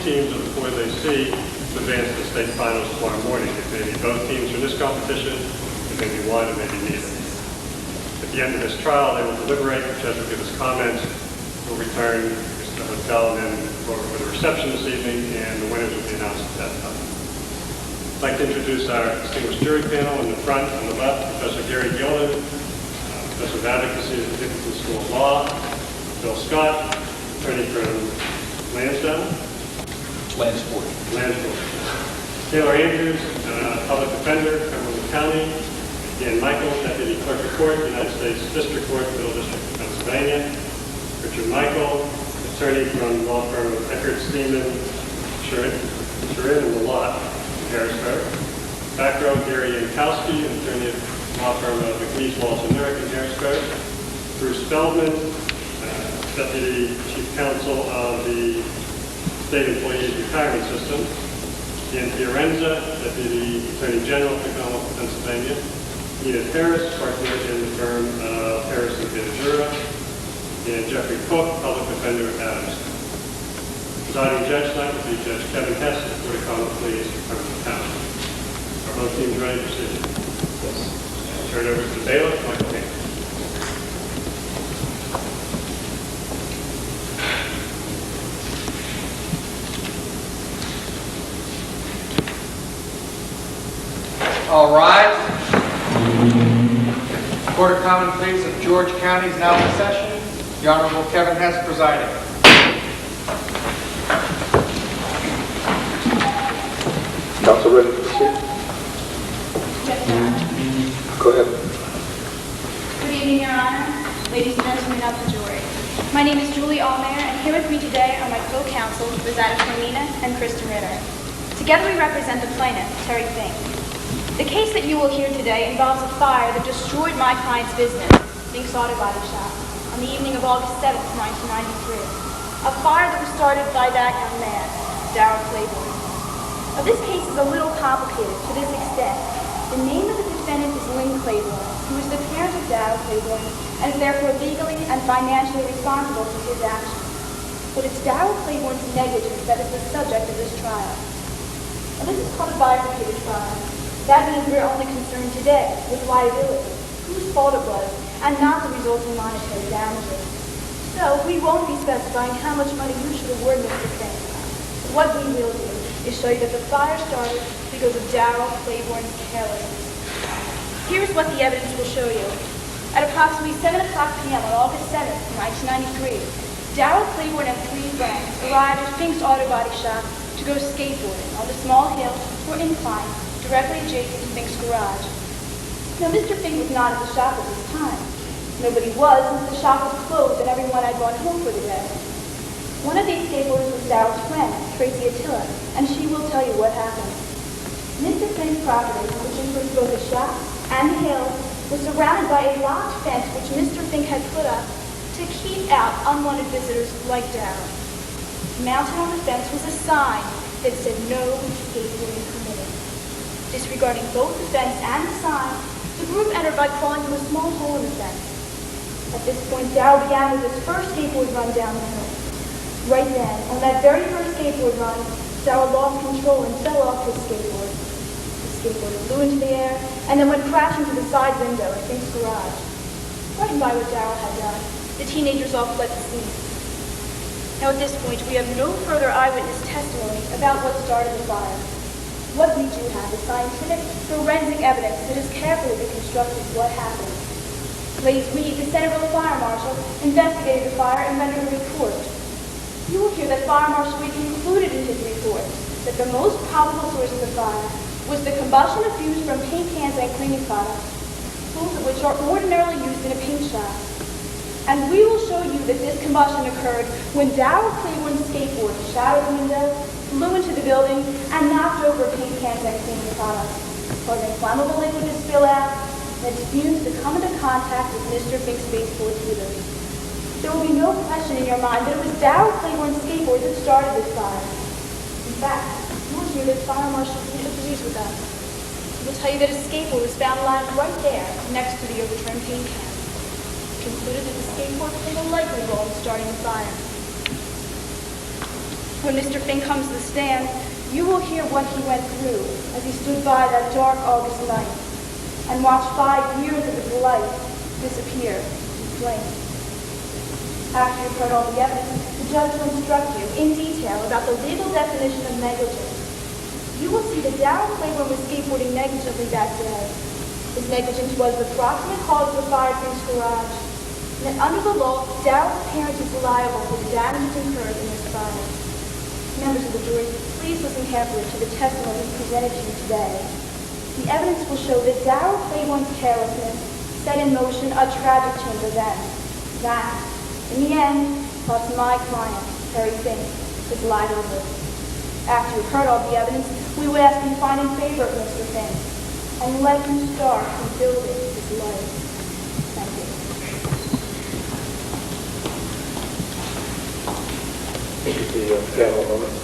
teams of the boys they see to advance to the state finals tomorrow morning. It may be both teams from this competition, it may be one, it may be neither. At the end of this trial, they will deliberate, the judge will give us comments, we'll return to the hotel and then go over for the reception this evening, and the winners will be announced at that time. I'd like to introduce our distinguished jury panel. In the front, on the left, Professor Gary Gilden, Professor of Advocacy at the Dickinson School of Law, Bill Scott, attorney from Lansdowne. Taylor Andrews, public defender, Carroll County. Dan Michael, deputy clerk of court, United States District Court, Middle District of Pennsylvania. Richard Michael, attorney from law firm of Eckert, Steeman, Shurin and the Lot in Harrisburg. Back row, Gary Yankowski, attorney of law firm of McNeese, Walsh and Nurek in Harrisburg. Bruce Feldman, deputy chief counsel of the State Employees Retirement System. Dan Fiorenza, deputy attorney general for the Commonwealth of Pennsylvania. Edith Harris, partner in the firm of Harris and Pinajura. And Jeffrey Cook, public defender at Adams. Presiding judge tonight will be Judge Kevin Hess of the Court of Common Pleas in Cumberland County. Are both teams ready to proceed? Yes. I'll turn it over to the bailiff, Michael Haynes. All right. Court of Common Pleas of George County is now in session. The Honorable Kevin Hess presiding. Counsel ready to proceed? Yes, Your Honor. Go ahead. Good evening, Your Honor, ladies and gentlemen of the jury. My name is Julie Allmayer, and here with me today are my co-counsels, Rosanna Fermina and Kristen Ritter. Together we represent the plaintiff, Terry Fink. The case that you will hear today involves a fire that destroyed my client's business, Fink's Auto Body Shop, on the evening of August 7, 1993. A fire that was started by that young man, Darrell Claiborne. Now, this case is a little complicated to this extent. The name of the defendant is Lynn Claiborne, who is the parent of Darrell Claiborne and is therefore legally and financially responsible for his actions. But it's Darrell Claiborne's negligence that is the subject of this trial. Now, this is called a bifurcated trial. That means we're only concerned today with liability, whose fault it was, and not the resulting monetary damages. So we won't be specifying how much money you should award Mr. Fink. What we will do is show you that the fire started because of Darrell Claiborne's carelessness. Here's what the evidence will show you. At approximately 7 o'clock p.m. on August 7, 1993, Darrell Claiborne and 3 friends arrived at Fink's Auto Body Shop to go skateboarding on the small hill or incline directly adjacent to Fink's garage. Now, Mr. Fink was not at the shop at this time. Nobody was, since the shop was closed and everyone had gone home for the day. One of these skateboarders was Darrell's friend, Tracy Attila, and she will tell you what happened. Mr. Fink's property, which includes both the shop and the hill, was surrounded by a locked fence which Mr. Fink had put up to keep out unwanted visitors like Darrell. Mounted on the fence was a sign that said no skateboarding permitted. Disregarding both the fence and the sign, the group entered by crawling through a small hole in the fence. At this point, Darrell began with his first skateboard run down the hill. Right then, on that very first skateboard run, Darrell lost control and fell off his skateboard. The skateboard flew into the air and then went crashing through the side window of Fink's garage. Frightened by what Darrell had done, the teenagers all fled the scene. Now at this point, we have no further eyewitness testimony about what started the fire. What we do have is scientific, forensic evidence that has carefully reconstructed what happened. Blaze Reed, the Centerville Fire Marshal, investigated the fire and rendered a report. You will hear that Fire Marshal Reed concluded in his report that the most probable source of the fire was the combustion of fumes from paint cans and cleaning products, tools of which are ordinarily used in a paint shop. And we will show you that this combustion occurred when Darrell Claiborne's skateboard shattered the window, flew into the building, and knocked over paint cans and cleaning products, causing flammable liquid to spill out, and its fumes to come into contact with Mr. Fink's baseboard heaters. There will be no question in your mind that it was Darrell Claiborne's skateboard that started this fire. In fact, you will hear that Fire Marshal Reed agrees with us. He will tell you that a skateboard was found lying right there next to the overturned paint can. He concluded that the skateboard played a likely role in starting the fire. When Mr. Fink comes to the stand, you will hear what he went through as he stood by that dark August night and watched 5 years of his life disappear in flames. After you've heard all the evidence, the judge will instruct you in detail about the legal definition of negligence. You will see that Darrell Claiborne was skateboarding negligently that day. His negligence was the proximate cause of the fire at Fink's garage, and that under the law, Darrell's parents is liable for the damage incurred in this fire. Members of the jury, please listen carefully to the testimony presented to you today. The evidence will show that Darrell Claiborne's carelessness set in motion a tragic chain of events that, in the end, cost my client, Terry Fink, his livelihood. After you've heard all the evidence, we would ask you to find in favor of Mr. Fink and let him start rebuilding his life. Thank you. Thank you, the panel moment.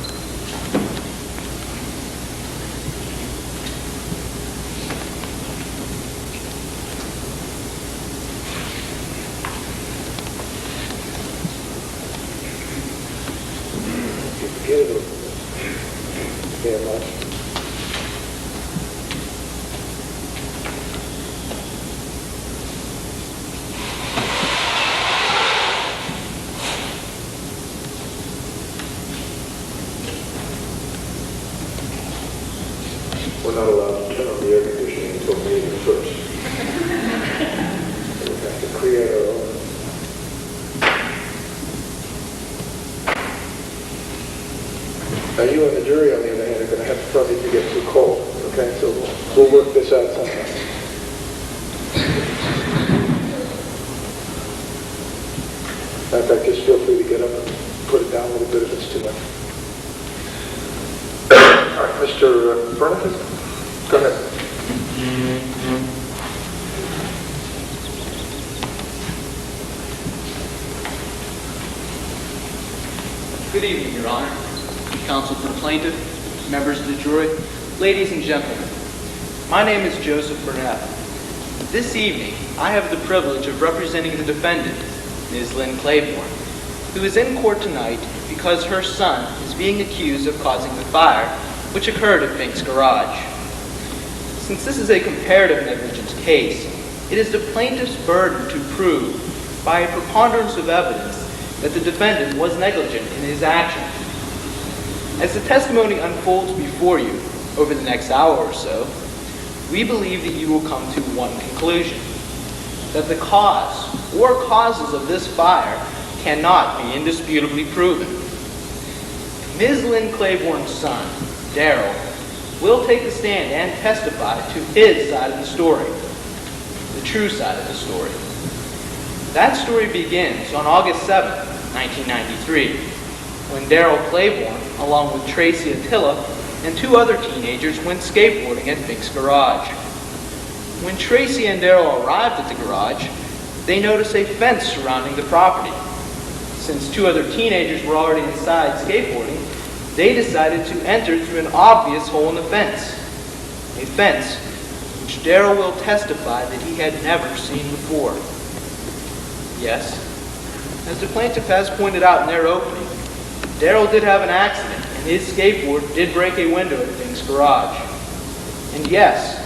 Get it over. Very much. We're not allowed to turn on the air conditioning until May the 1st. So we have to create our own. Now you and the jury, on the other hand, are going to have to probably to get too cold, okay? So we'll work this out sometime. In fact, just feel free to get up and put it down a little bit if it's too much. All right, Mr. Bernicus, go ahead. Good evening, Your Honor. Counsel for the plaintiff, members of the jury, ladies and gentlemen. My name is Joseph Burnett. This evening, I have the privilege of representing the defendant, Ms. Lynn Claiborne, who is in court tonight because her son is being accused of causing the fire which occurred at Fink's garage. Since this is a comparative negligence case, it is the plaintiff's burden to prove, by a preponderance of evidence, that the defendant was negligent in his actions. As the testimony unfolds before you over the next hour or so, we believe that you will come to one conclusion: that the cause or causes of this fire cannot be indisputably proven. Ms. Lynn Claiborne's son, Darrell, will take the stand and testify to his side of the story, the true side of the story. That story begins on August 7, 1993, when Darrell Claiborne, along with Tracy Attila and 2 other teenagers, went skateboarding at Fink's garage. When Tracy and Darrell arrived at the garage, they noticed a fence surrounding the property. Since 2 other teenagers were already inside skateboarding, they decided to enter through an obvious hole in the fence. A fence which Darrell will testify that he had never seen before. Yes, as the plaintiff has pointed out in their opening, Darrell did have an accident, and his skateboard did break a window at Fink's garage. And yes,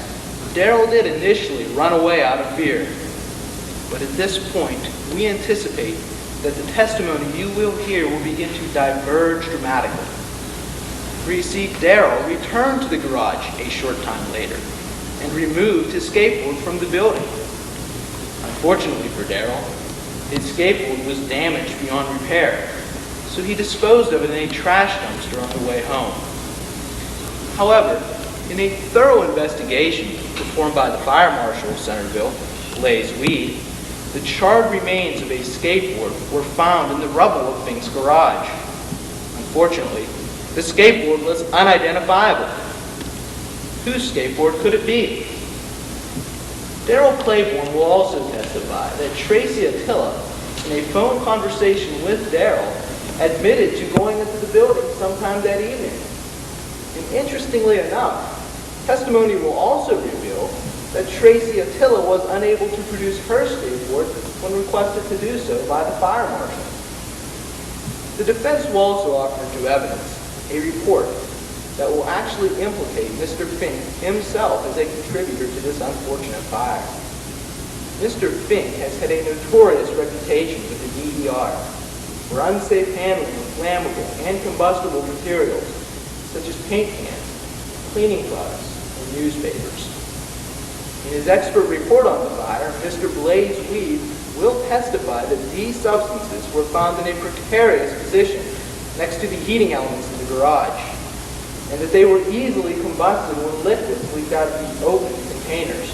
Darrell did initially run away out of fear. But at this point, we anticipate that the testimony you will hear will begin to diverge dramatically. For you see, Darrell returned to the garage a short time later and removed his skateboard from the building. Unfortunately for Darrell, his skateboard was damaged beyond repair, so he disposed of it in a trash dumpster on the way home. However, in a thorough investigation performed by the fire marshal of Centerville, Blaze Weed, the charred remains of a skateboard were found in the rubble of Fink's garage. Unfortunately, the skateboard was unidentifiable. Whose skateboard could it be? Darrell Claiborne will also testify that Tracy Attila, in a phone conversation with Darrell, admitted to going into the building sometime that evening. And interestingly enough, testimony will also reveal that Tracy Attila was unable to produce her skateboard when requested to do so by the fire marshal. The defense will also offer into evidence a report that will actually implicate Mr. Fink himself as a contributor to this unfortunate fire. Mr. Fink has had a notorious reputation with the DER for unsafe handling of flammable and combustible materials such as paint cans, cleaning products, and newspapers. In his expert report on the fire, Mr. Blaze Weed will testify that these substances were found in a precarious position next to the heating elements in the garage, and that they were easily combusted when liquids leaked out of the open containers.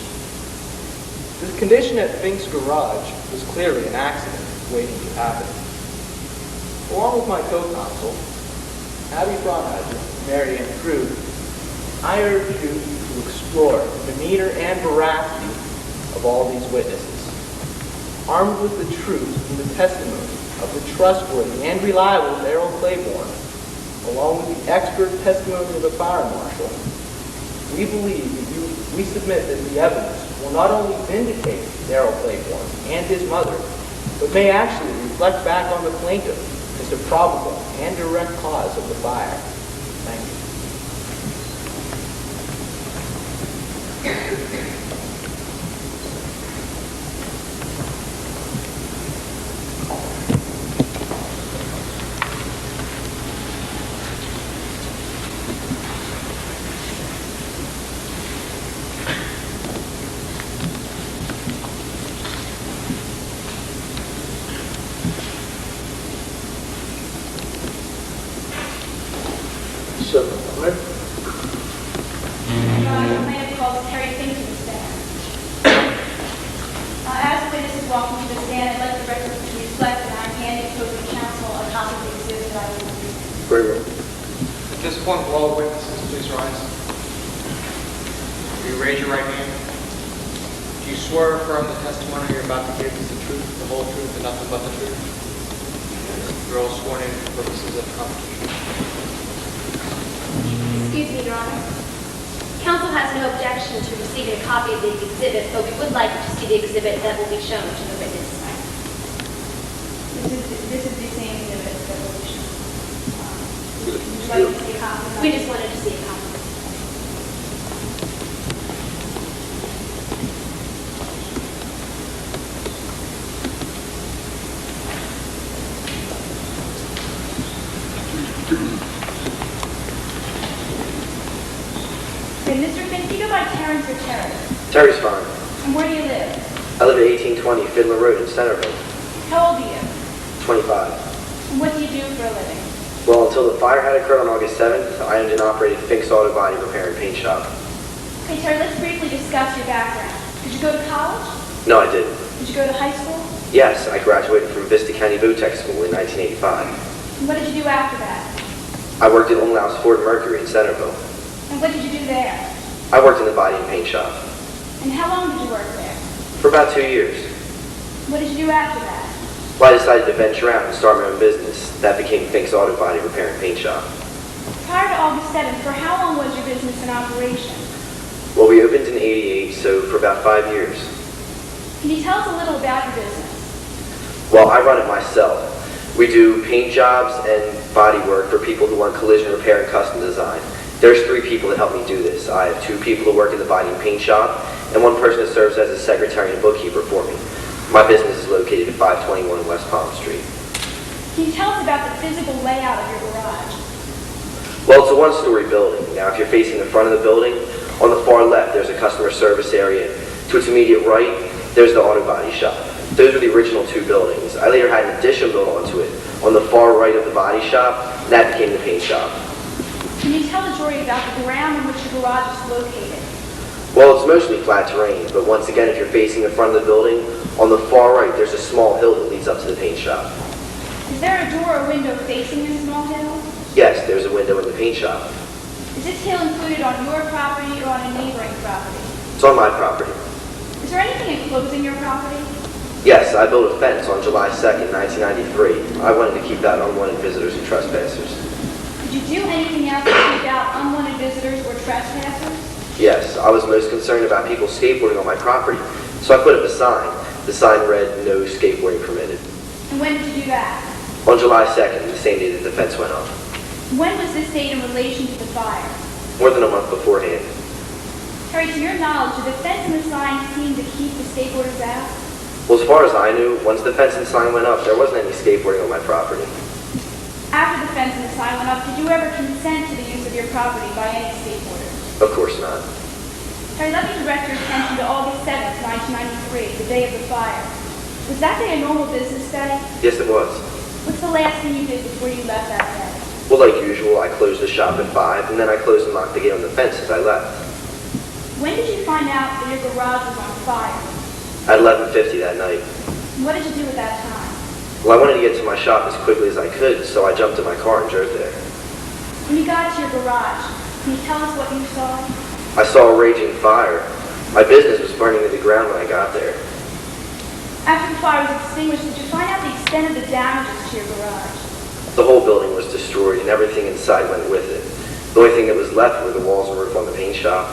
The condition at Fink's garage was clearly an accident waiting to happen. Along with my co-counsel, Abby Fraunheiser, Mary Ann Krug, I urge you to explore the demeanor and veracity of all these witnesses. Armed with the truth and the testimony of the trustworthy and reliable Darrell Claiborne, along with the expert testimony of the fire marshal, we believe that we submit that the evidence will not only vindicate Darrell Claiborne and his mother, but may actually reflect back on the plaintiff as the probable and direct cause of the fire. Thank you. We just wanted to see a copy. Okay, Mr. Fink, do you go by Terrence or Terry? Terry's fine. And where do you live? I live at 1820 Fiddler Road in Centerville. How old are you? 25. And what do you do for a living? Well, until the fire had occurred on August 7th, I owned and operated Fink's Auto Body Repair and Paint Shop. Okay, Terry, let's briefly discuss your background. Did you go to college? No, I didn't. Did you go to high school? Yes, I graduated from Vista County Vo-Tech School in 1985. And what did you do after that? I worked at Olnau's Ford Mercury in Centerville. And what did you do there? I worked in the body and paint shop. And how long did you work there? For about 2 years. What did you do after that? Well, I decided to venture out and start my own business. That became Fink's Auto Body Repair and Paint Shop. Prior to August 7th, for how long was your business in operation? Well, we opened in 88, so for about 5 years. Can you tell us a little about your business? Well, I run it myself. We do paint jobs and body work for people who want collision repair and custom design. There's 3 people that help me do this. I have 2 people who work in the body and paint shop, and 1 person that serves as a secretary and bookkeeper for me. My business is located at 521 West Palm Street. Can you tell us about the physical layout of your garage? Well, it's a 1-story building. Now, if you're facing the front of the building, on the far left, there's a customer service area. To its immediate right, there's the auto body shop. Those are the original 2 buildings. I later had an addition built onto it. On the far right of the body shop, that became the paint shop. Can you tell the jury about the ground in which your garage is located? Well, it's mostly flat terrain, but once again, if you're facing the front of the building, on the far right, there's a small hill that leads up to the paint shop. Is there a door or window facing this small hill? Yes, there's a window in the paint shop. Is this hill included on your property or on a neighboring property? It's on my property. Is there anything enclosing your property? Yes, I built a fence on July 2nd, 1993. I wanted to keep out unwanted visitors and trespassers. Did you do anything else to keep out unwanted visitors or trespassers? Yes, I was most concerned about people skateboarding on my property, so I put up a sign. The sign read, "No skateboarding permitted." And when did you do that? On July 2nd, the same day that the fence went up. When was this date in relation to the fire? More than a month beforehand. Terry, to your knowledge, did the fence and the sign seem to keep the skateboarders out? Well, as far as I knew, once the fence and sign went up, there wasn't any skateboarding on my property. After the fence and the sign went up, did you ever consent to the use of your property by any skateboarders? Of course not. Terry, let me direct your attention to August 7th, 1993, the day of the fire. Was that day a normal business day? Yes, it was. What's the last thing you did before you left that day? Well, like usual, I closed the shop at 5, and then I closed and locked the gate on the fence as I left. When did you find out that your garage was on fire? At 11:50 that night. What did you do at that time? Well, I wanted to get to my shop as quickly as I could, so I jumped in my car and drove there. When you got to your garage, can you tell us what you saw? I saw a raging fire. My business was burning to the ground when I got there. After the fire was extinguished, did you find out the extent of the damages to your garage? The whole building was destroyed, and everything inside went with it. The only thing that was left were the walls and roof on the paint shop.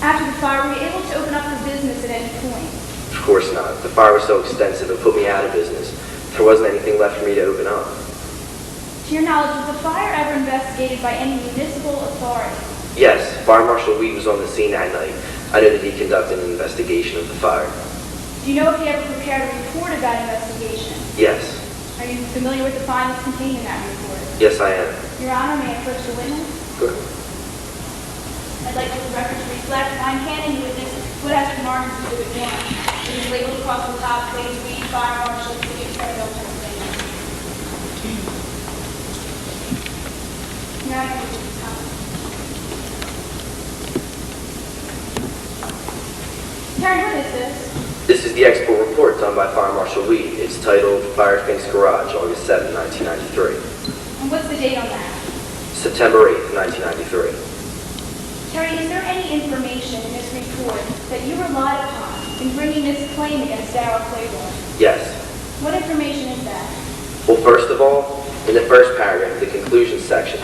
After the fire, were you able to open up your business at any point? Of course not. The fire was so extensive it put me out of business. There wasn't anything left for me to open up. To your knowledge, was the fire ever investigated by any municipal authority? Yes, Fire Marshal Weed was on the scene that night. I know that he conducted an investigation of the fire. Do you know if he ever prepared a report of that investigation? Yes. Are you familiar with the findings contained in that report? Yes, I am. Your Honor, may I approach the witness? Good. I'd like the record to reflect I'm handing the witness Good Hazard Martin's Exhibit 1. It is labeled across the top, please read Fire Marshal City of Carroll, Pennsylvania. Now I can read the top. Terry, what is this? This is the expert report done by Fire Marshal Weed. It's titled Fire Finks Garage, August 7, 1993. And what's the date on that? September 8th, 1993. Terry, is there any information in this report that you relied upon in bringing this claim against Darrell Claiborne? Yes. What information is that? Well, first of all, in the first paragraph, the conclusion section,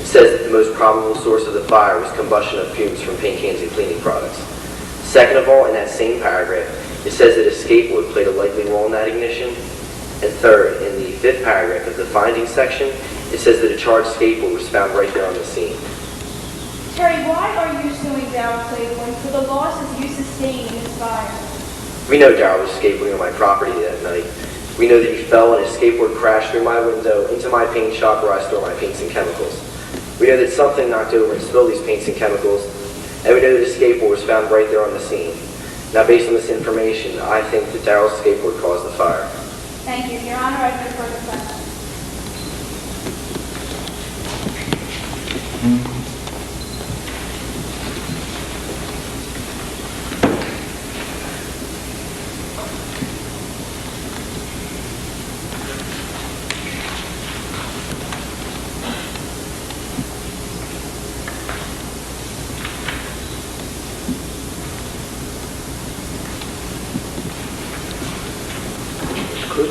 it says that the most probable source of the fire was combustion of fumes from paint cans and cleaning products. Second of all, in that same paragraph, it says that a skateboard played a likely role in that ignition. And third, in the fifth paragraph of the findings section, it says that a charged skateboard was found right there on the scene. Terry, why are you suing Darrell Claiborne for the losses you sustained in this fire? We know Darrell was skateboarding on my property that night. We know that he fell and his skateboard crashed through my window into my paint shop where I store my paints and chemicals. We know that something knocked over and spilled these paints and chemicals, and we know that his skateboard was found right there on the scene. Now, based on this information, I think that Darrell's skateboard caused the fire. Thank you. Your Honor, I have no further questions. Good.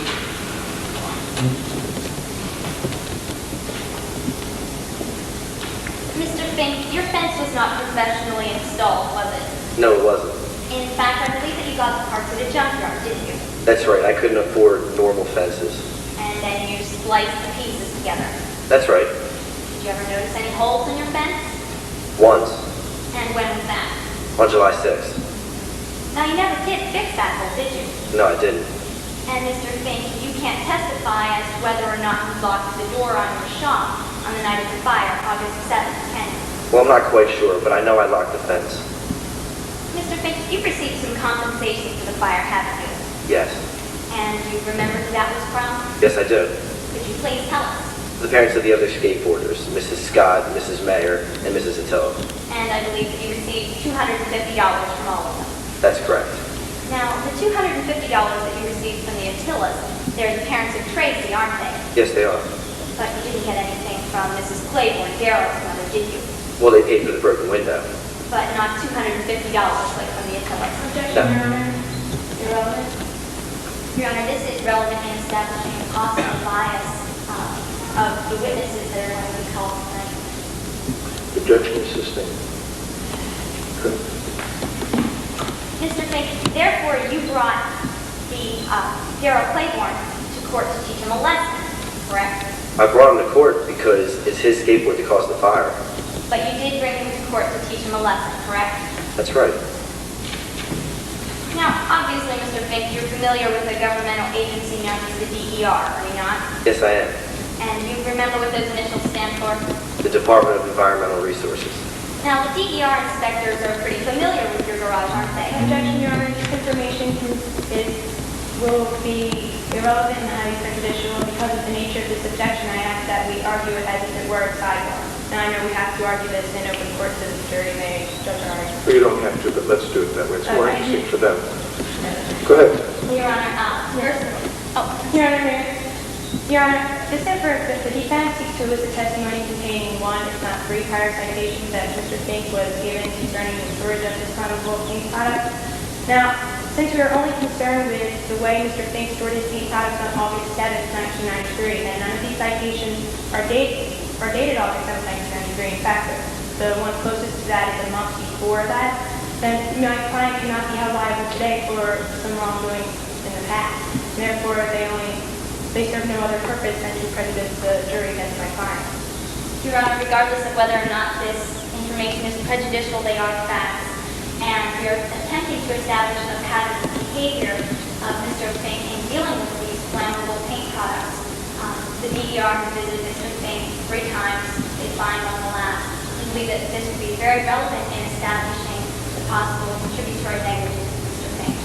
Mr. Fink, your fence was not professionally installed, was it? No, it wasn't. In fact, I believe that you got the parts at a junkyard, didn't you? That's right. I couldn't afford normal fences. And then you spliced the pieces together. That's right. Did you ever notice any holes in your fence? Once, And when was that? on July 6th. Now, you never did fix that hole, did you? No, I didn't. And Mr. Fink, you can't testify as to whether or not you locked the door on your shop on the night of the fire, August 7th, can you? Well, I'm not quite sure, but I know I locked the fence. Mr. Fink, you've received some compensation for the fire, haven't you? Yes. And you remember who that was from? Yes, I do. Could you please tell us? The parents of the other skateboarders, Mrs. Scott, Mrs. Mayer, and Mrs. Attila. And I believe that you received $250 from all of them. That's correct. Now, the $250 that you received from the Attilas, they're the parents of Tracy, aren't they? Yes, they are. But you didn't get anything from Mrs. Claiborne, Darrell's mother, did you? Well, they paid for the broken window. But not $250 like from the Attilas. Objection, No. Your Honor. Irrelevant. Your Honor, this is relevant in establishing the possible bias of the witnesses that are going to be called tonight. Objection is sustained. Good. Mr. Fink, therefore you brought the Darrell Claiborne to court to teach him a lesson. correct? I brought him to court because it's his skateboard that caused the fire. But you did bring him to court to teach him a lesson, correct? That's right. Now, obviously, Mr. Fink, you're familiar with a governmental agency known as the DER, are you not? Yes, I am. And you remember what those initials stand for? The Department of Environmental Resources. Now, the DER inspectors are pretty familiar with your garage, aren't they? Objection, Your Honor. This information will be irrelevant and highly prejudicial. Because of the nature of this objection, I ask that we argue it as if it were a sidebar. Now, I know we have to argue this in open court so the jury may judge our argument. You don't have to, but let's do it that way. It's more Okay. interesting for them. Go ahead. Your Honor, first, Your Honor, Mayor. Your Honor, the defendant seeks to elicit testimony containing one, if not three, prior citations that Mr. Fink was given concerning the storage of this flammable paint product. Now, since we are only concerned with the way Mr. Fink stored his paint products on August 7th, 1993, and none of these citations are dated August 7th, 1993. In fact, the one closest to that is a month before that. Then my client cannot be held liable today for some wrongdoing in the past. And therefore, they serve no other purpose than to prejudice the jury against my client. Your Honor, regardless of whether or not this information is prejudicial, they are facts. And we are attempting to establish a pattern of behavior of Mr. Fink in dealing with these flammable paint products. The DER has visited Mr. Fink 3 times. They find on the last. We believe that this would be very relevant in establishing the possible contributory negligence of Mr. Fink.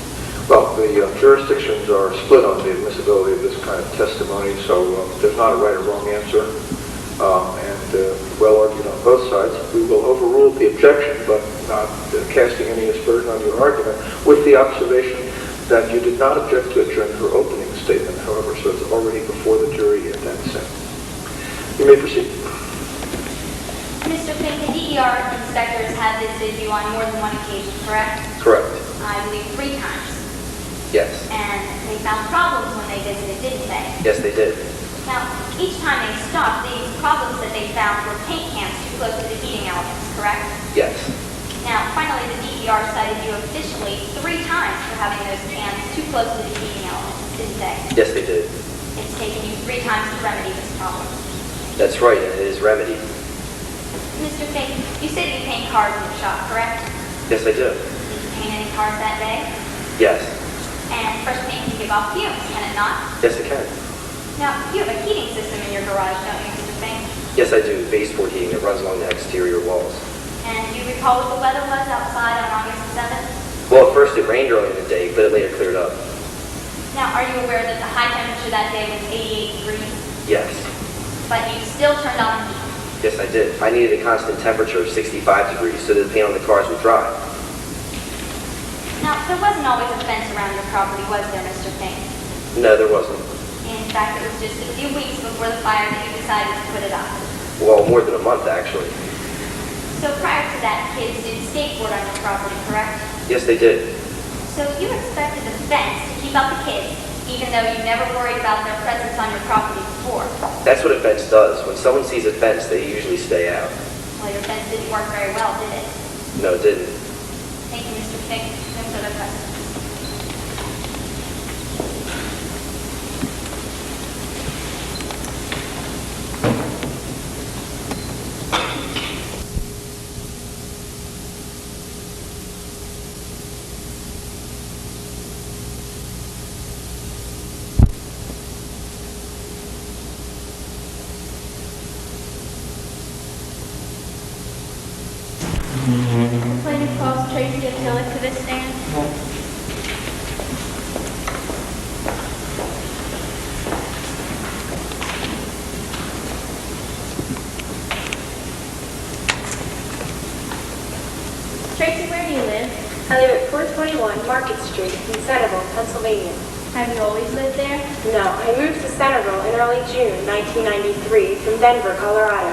Well, the jurisdictions are split on the admissibility of this kind of testimony, so there's not a right or wrong answer, and well argued on both sides. We will overrule the objection, but not casting any aspersion on your argument, with the observation that you did not object to it during her opening statement, however, so it's already before the jury at that sense. You may proceed. Mr. Fink, the DER inspectors have visited you on more than one occasion, correct? Correct. I believe 3 times. Yes. And they found problems when they visited, didn't they? Yes, they did. Now, each time they stopped, the problems that they found were paint cans too close to the heating elements, correct? Yes. Now, finally, the DER cited you officially 3 times for having those cans too close to the heating elements, didn't they? Yes, they did. It's taken you 3 times to remedy this problem. That's right, and it is remedied. Mr. Fink, you said you paint cars in your shop, correct? Yes, I do. Did you paint any cars that day? Yes. And fresh paint can give off fumes, can it not? Yes, it can. Now, you have a heating system in your garage, don't you, Mr. Fink? Yes, I do. Baseboard heating that runs along the exterior walls. And do you recall what the weather was outside on August 7th? Well, at first it rained early in the day, but it later cleared up. Now, are you aware that the high temperature that day was 88 degrees? Yes. But you still turned on the heat? Yes, I did. I needed a constant temperature of 65 degrees so that the paint on the cars would dry. Now, there wasn't always a fence around your property, was there, Mr. Fink? No, there wasn't. In fact, it was just a few weeks before the fire that you decided to put it up. Well, more than a month, actually. So prior to that, kids did skateboard on your property, correct? Yes, they did. So you expected the fence to keep out the kids, even though you never worried about their presence on your property before. That's what a fence does. When someone sees a fence, they usually stay out. Well, your fence didn't work very well, did it? No, it didn't. Thank you, Mr. Fink. No further questions. The plaintiff calls Tracy Attila to the stand. Tracy, where do you live? I live at 421 Market Street in Centerville, Pennsylvania. Have you always lived there? No, I moved to Centerville in early June 1993 from Denver, Colorado.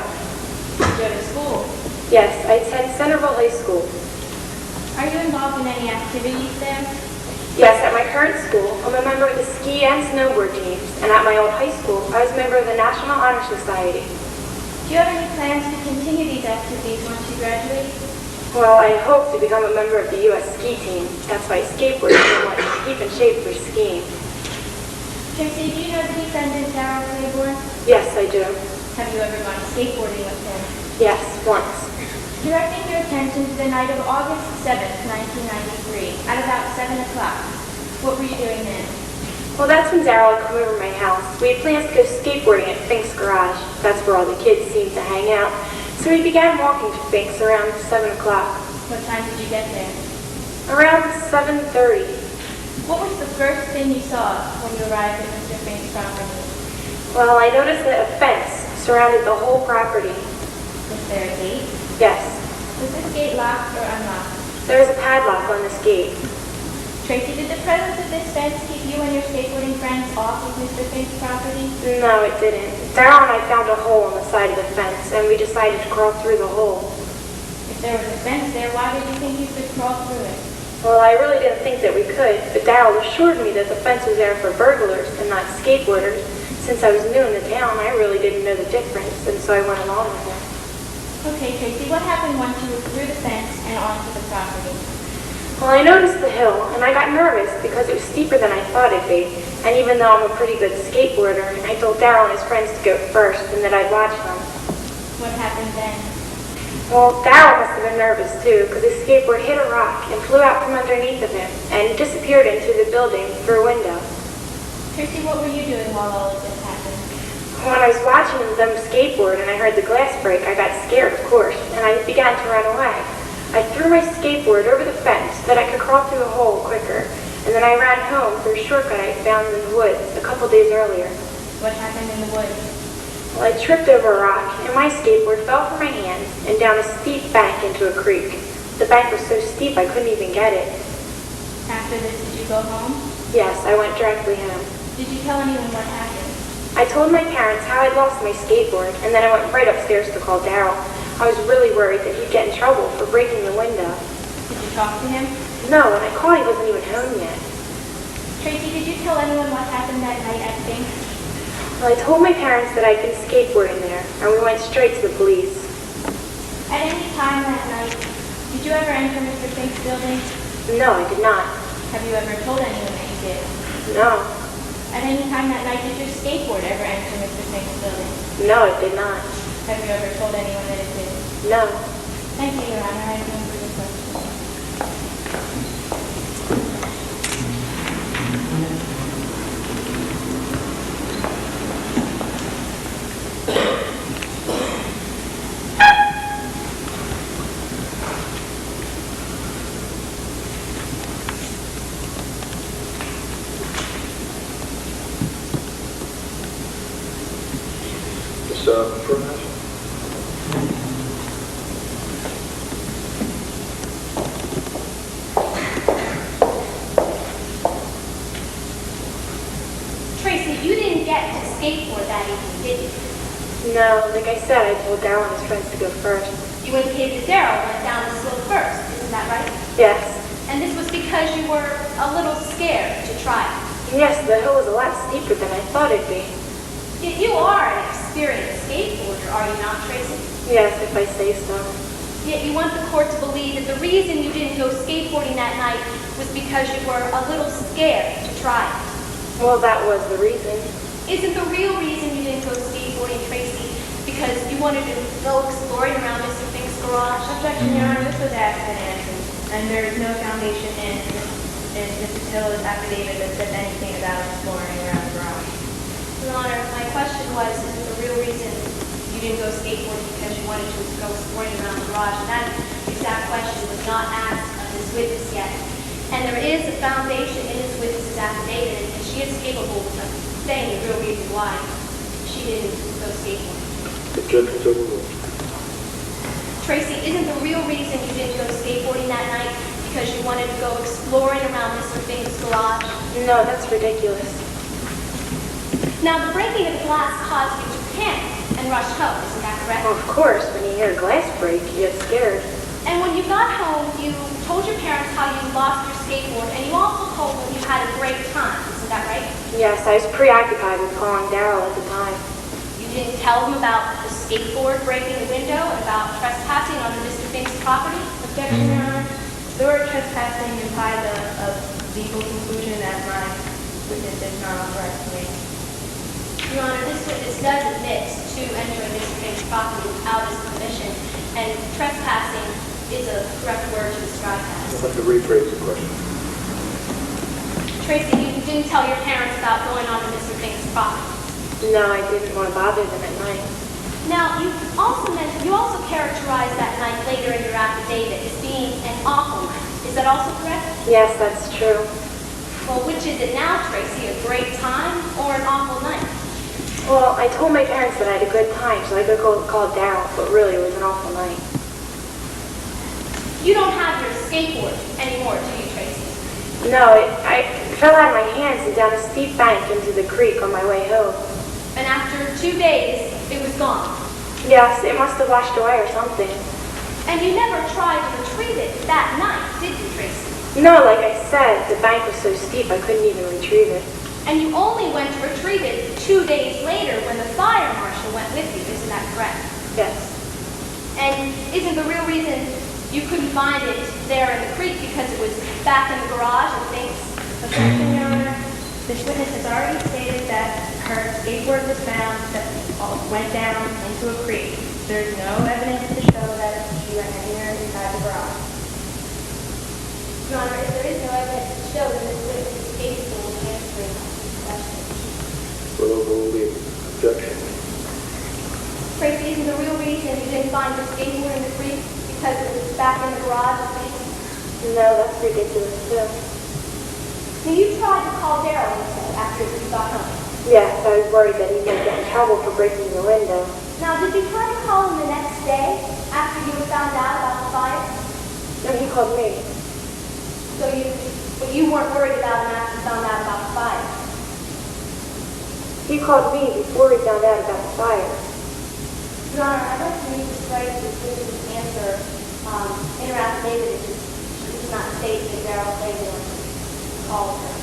You go to school. Yes, I attend Centerville High School. Are you involved in any activities there? Yes, at my current school, I'm a member of the ski and snowboard teams, and at my old high school, I was a member of the National Honor Society. Do you have any plans to continue these activities once you graduate? Well, I hope to become a member of the U.S. ski team. That's why skateboarding so much to keep in shape for skiing. Tracy, do you know the defendant, Carroll Claiborne? Yes, I do. Have you ever gone skateboarding with him? Yes, once. Directing your attention to the night of August 7th, 1993, at about 7 o'clock. What were you doing then? Well, that's when Daryl had come over my house. We had plans to go skateboarding at Fink's garage. That's where all the kids seemed to hang out. So we began walking to Fink's around 7 o'clock. What time did you get there? Around 7:30. What was the first thing you saw when you arrived at Mr. Fink's property? Well, I noticed that a fence surrounded the whole property. Was there a gate? Yes, Was this gate locked or unlocked? there was a padlock on this gate. Tracy, did the presence of this fence keep you and your skateboarding friends off of Mr. Fink's property? No, it didn't. Daryl and I found a hole on the side of the fence, and we decided to crawl through the hole. If there was a fence there, why did you think you could crawl through it? Well, I really didn't think that we could, but Daryl assured me that the fence was there for burglars and not skateboarders. Since I was new in the town, I really didn't know the difference, and so I went along with him. Okay, Tracy, what happened once you were through the fence and onto the property? Well, I noticed the hill, and I got nervous because it was steeper than I thought it'd be. And even though I'm a pretty good skateboarder, I told Daryl and his friends to go first and that I'd watch them. What happened then? Well, Daryl must have been nervous too, because his skateboard hit a rock and flew out from underneath of him and disappeared into the building through a window. Tracy, what were you doing while all of this happened? When I was watching them skateboard and I heard the glass break, I got scared, of course, and I began to run away. I threw my skateboard over the fence so that I could crawl through the hole quicker, and then I ran home through a shortcut I found in the woods a couple days earlier. What happened in the woods? Well, I tripped over a rock, and my skateboard fell from my hands and down a steep bank into a creek. The bank was so steep I couldn't even get it. After this, did you go home? Yes, I went directly home. Did you tell anyone what happened? I told my parents how I'd lost my skateboard, and then I went right upstairs to call Daryl. I was really worried that he'd get in trouble for breaking the window. Did you talk to him? No, when I called, he wasn't even home yet. Tracy, did you tell anyone what happened that night at Fink's? Well, I told my parents that I'd been skateboarding there, and we went straight to the police. At any time that night, did you ever enter Mr. Fink's building? No, I did not. Have you ever told anyone that you did? No. At any time that night, did your skateboard ever enter Mr. Fink's building? No, it did not. Have you ever told anyone that it did? No. Thank you, Your Honor. I have no further questions. Furnace? Tracy, you didn't get to skateboard that evening, did you? No, like I said, I told Daryl and his friends to go first. You indicated that Daryl went down the slope first, isn't that right? Yes. And this was because you were a little scared to try it. Yes, the hill was a lot steeper than I thought it'd be. Yet you are an experienced skateboarder, are you not, Tracy? Yes, if I say so. Yet you want the court to believe that the reason you didn't go skateboarding that night was because you were a little scared to try it. Well, that was the reason. Isn't the real reason you didn't go skateboarding, Tracy, because you wanted to go exploring around Mr. Fink's garage? Objection, Your Honor. This was asked and answered, and there is no foundation in Mrs. Hill's affidavit that says anything about exploring around the garage. Your Honor, my question was, isn't the real reason you didn't go skateboarding because you wanted to go exploring around the garage? And that exact question was not asked of this witness yet. And there is a foundation in this witness's affidavit, and she is capable of saying the real reason why she didn't go skateboarding. The judgment's overruled. Tracy, isn't the real reason you didn't go skateboarding that night because you wanted to go exploring around Mr. Fink's garage? No, that's ridiculous. Now, the breaking of the glass caused you to panic and rush home, isn't that correct? Well, of course, when you hear a glass break, you get scared. And when you got home, you told your parents how you lost your skateboard, and you also told them you had a great time, isn't that right? Yes, I was preoccupied with calling Daryl at the time. You didn't tell them about the skateboard breaking the window and about trespassing on Mr. Fink's property? Objection, Your Honor. The word trespassing implies a legal conclusion that my witness is not authorized to make. Your Honor, this witness does admit to entering Mr. Fink's property without his permission, and trespassing is a correct word to describe that. You'll have to rephrase the question. Tracy, you didn't tell your parents about going onto Mr. Fink's property. No, I didn't want to bother them at night. Now, you also characterized that night later in your affidavit as being an awful night. Is that also correct? Yes, that's true. Well, which is it now, Tracy? A great time or an awful night? Well, I told my parents that I had a good time, so I could call Daryl, but really it was an awful night. You don't have your skateboard anymore, do you, Tracy? No, I fell out of my hands and down a steep bank into the creek on my way home. And after 2 days, it was gone. Yes, it must have washed away or something. And you never tried to retrieve it that night, did you, Tracy? No, like I said, the bank was so steep I couldn't even retrieve it. And you only went to retrieve it 2 days later when the fire marshal went with you, isn't that correct? Yes. And isn't the real reason you couldn't find it there in the creek because it was back in the garage and things? Objection, Your Honor. This witness has already stated that her skateboard was found that went down into a creek. There's no evidence to show that she went anywhere inside the garage. Your Honor, if there is no evidence to show that this witness is capable of answering questions. We'll overrule the objection. Tracy, isn't the real reason you didn't find your skateboard in the creek because it was back in the garage and things? No, that's ridiculous too. Now, you tried to call Daryl, you said, after you got home. Yes, I was worried that he might get in trouble for breaking the window. Now, did you try to call him the next day after you found out about the fire? No, he called me. But you weren't worried about him after you found out about the fire? He called me before he found out about the fire. Your Honor, I'd like to read the strike to this answer in her affidavit. She does not state that Daryl Claiborne called her.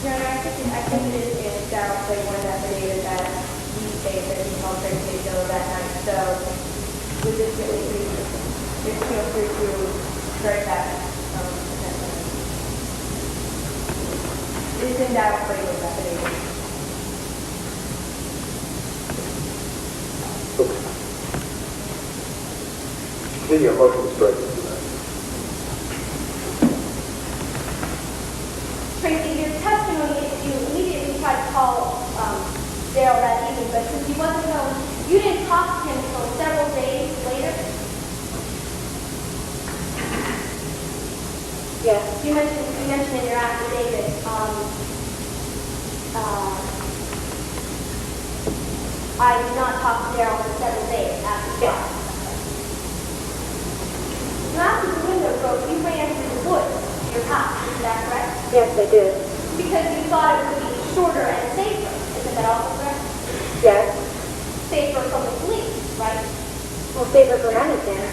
Your Honor, I think it is in Daryl Claiborne's affidavit that he states that he called Tracy Dillon that night. So, with this witness, please feel free to strike that. It is in Daryl Claiborne's affidavit. Okay. Continue your motion to strike this tonight. Tracy, your testimony is you immediately tried to call Daryl that evening, but since he wasn't home, you didn't talk to him until several days later. Yes. You mentioned in your affidavit, I did not talk to Daryl for several days after the fire. Now, after the window broke, you ran through the woods to your house. Is that correct? Yes, I did. Because you thought it would be shorter and safer. Isn't that also correct? Yes. Safer from the police, right? Well, safer from anything.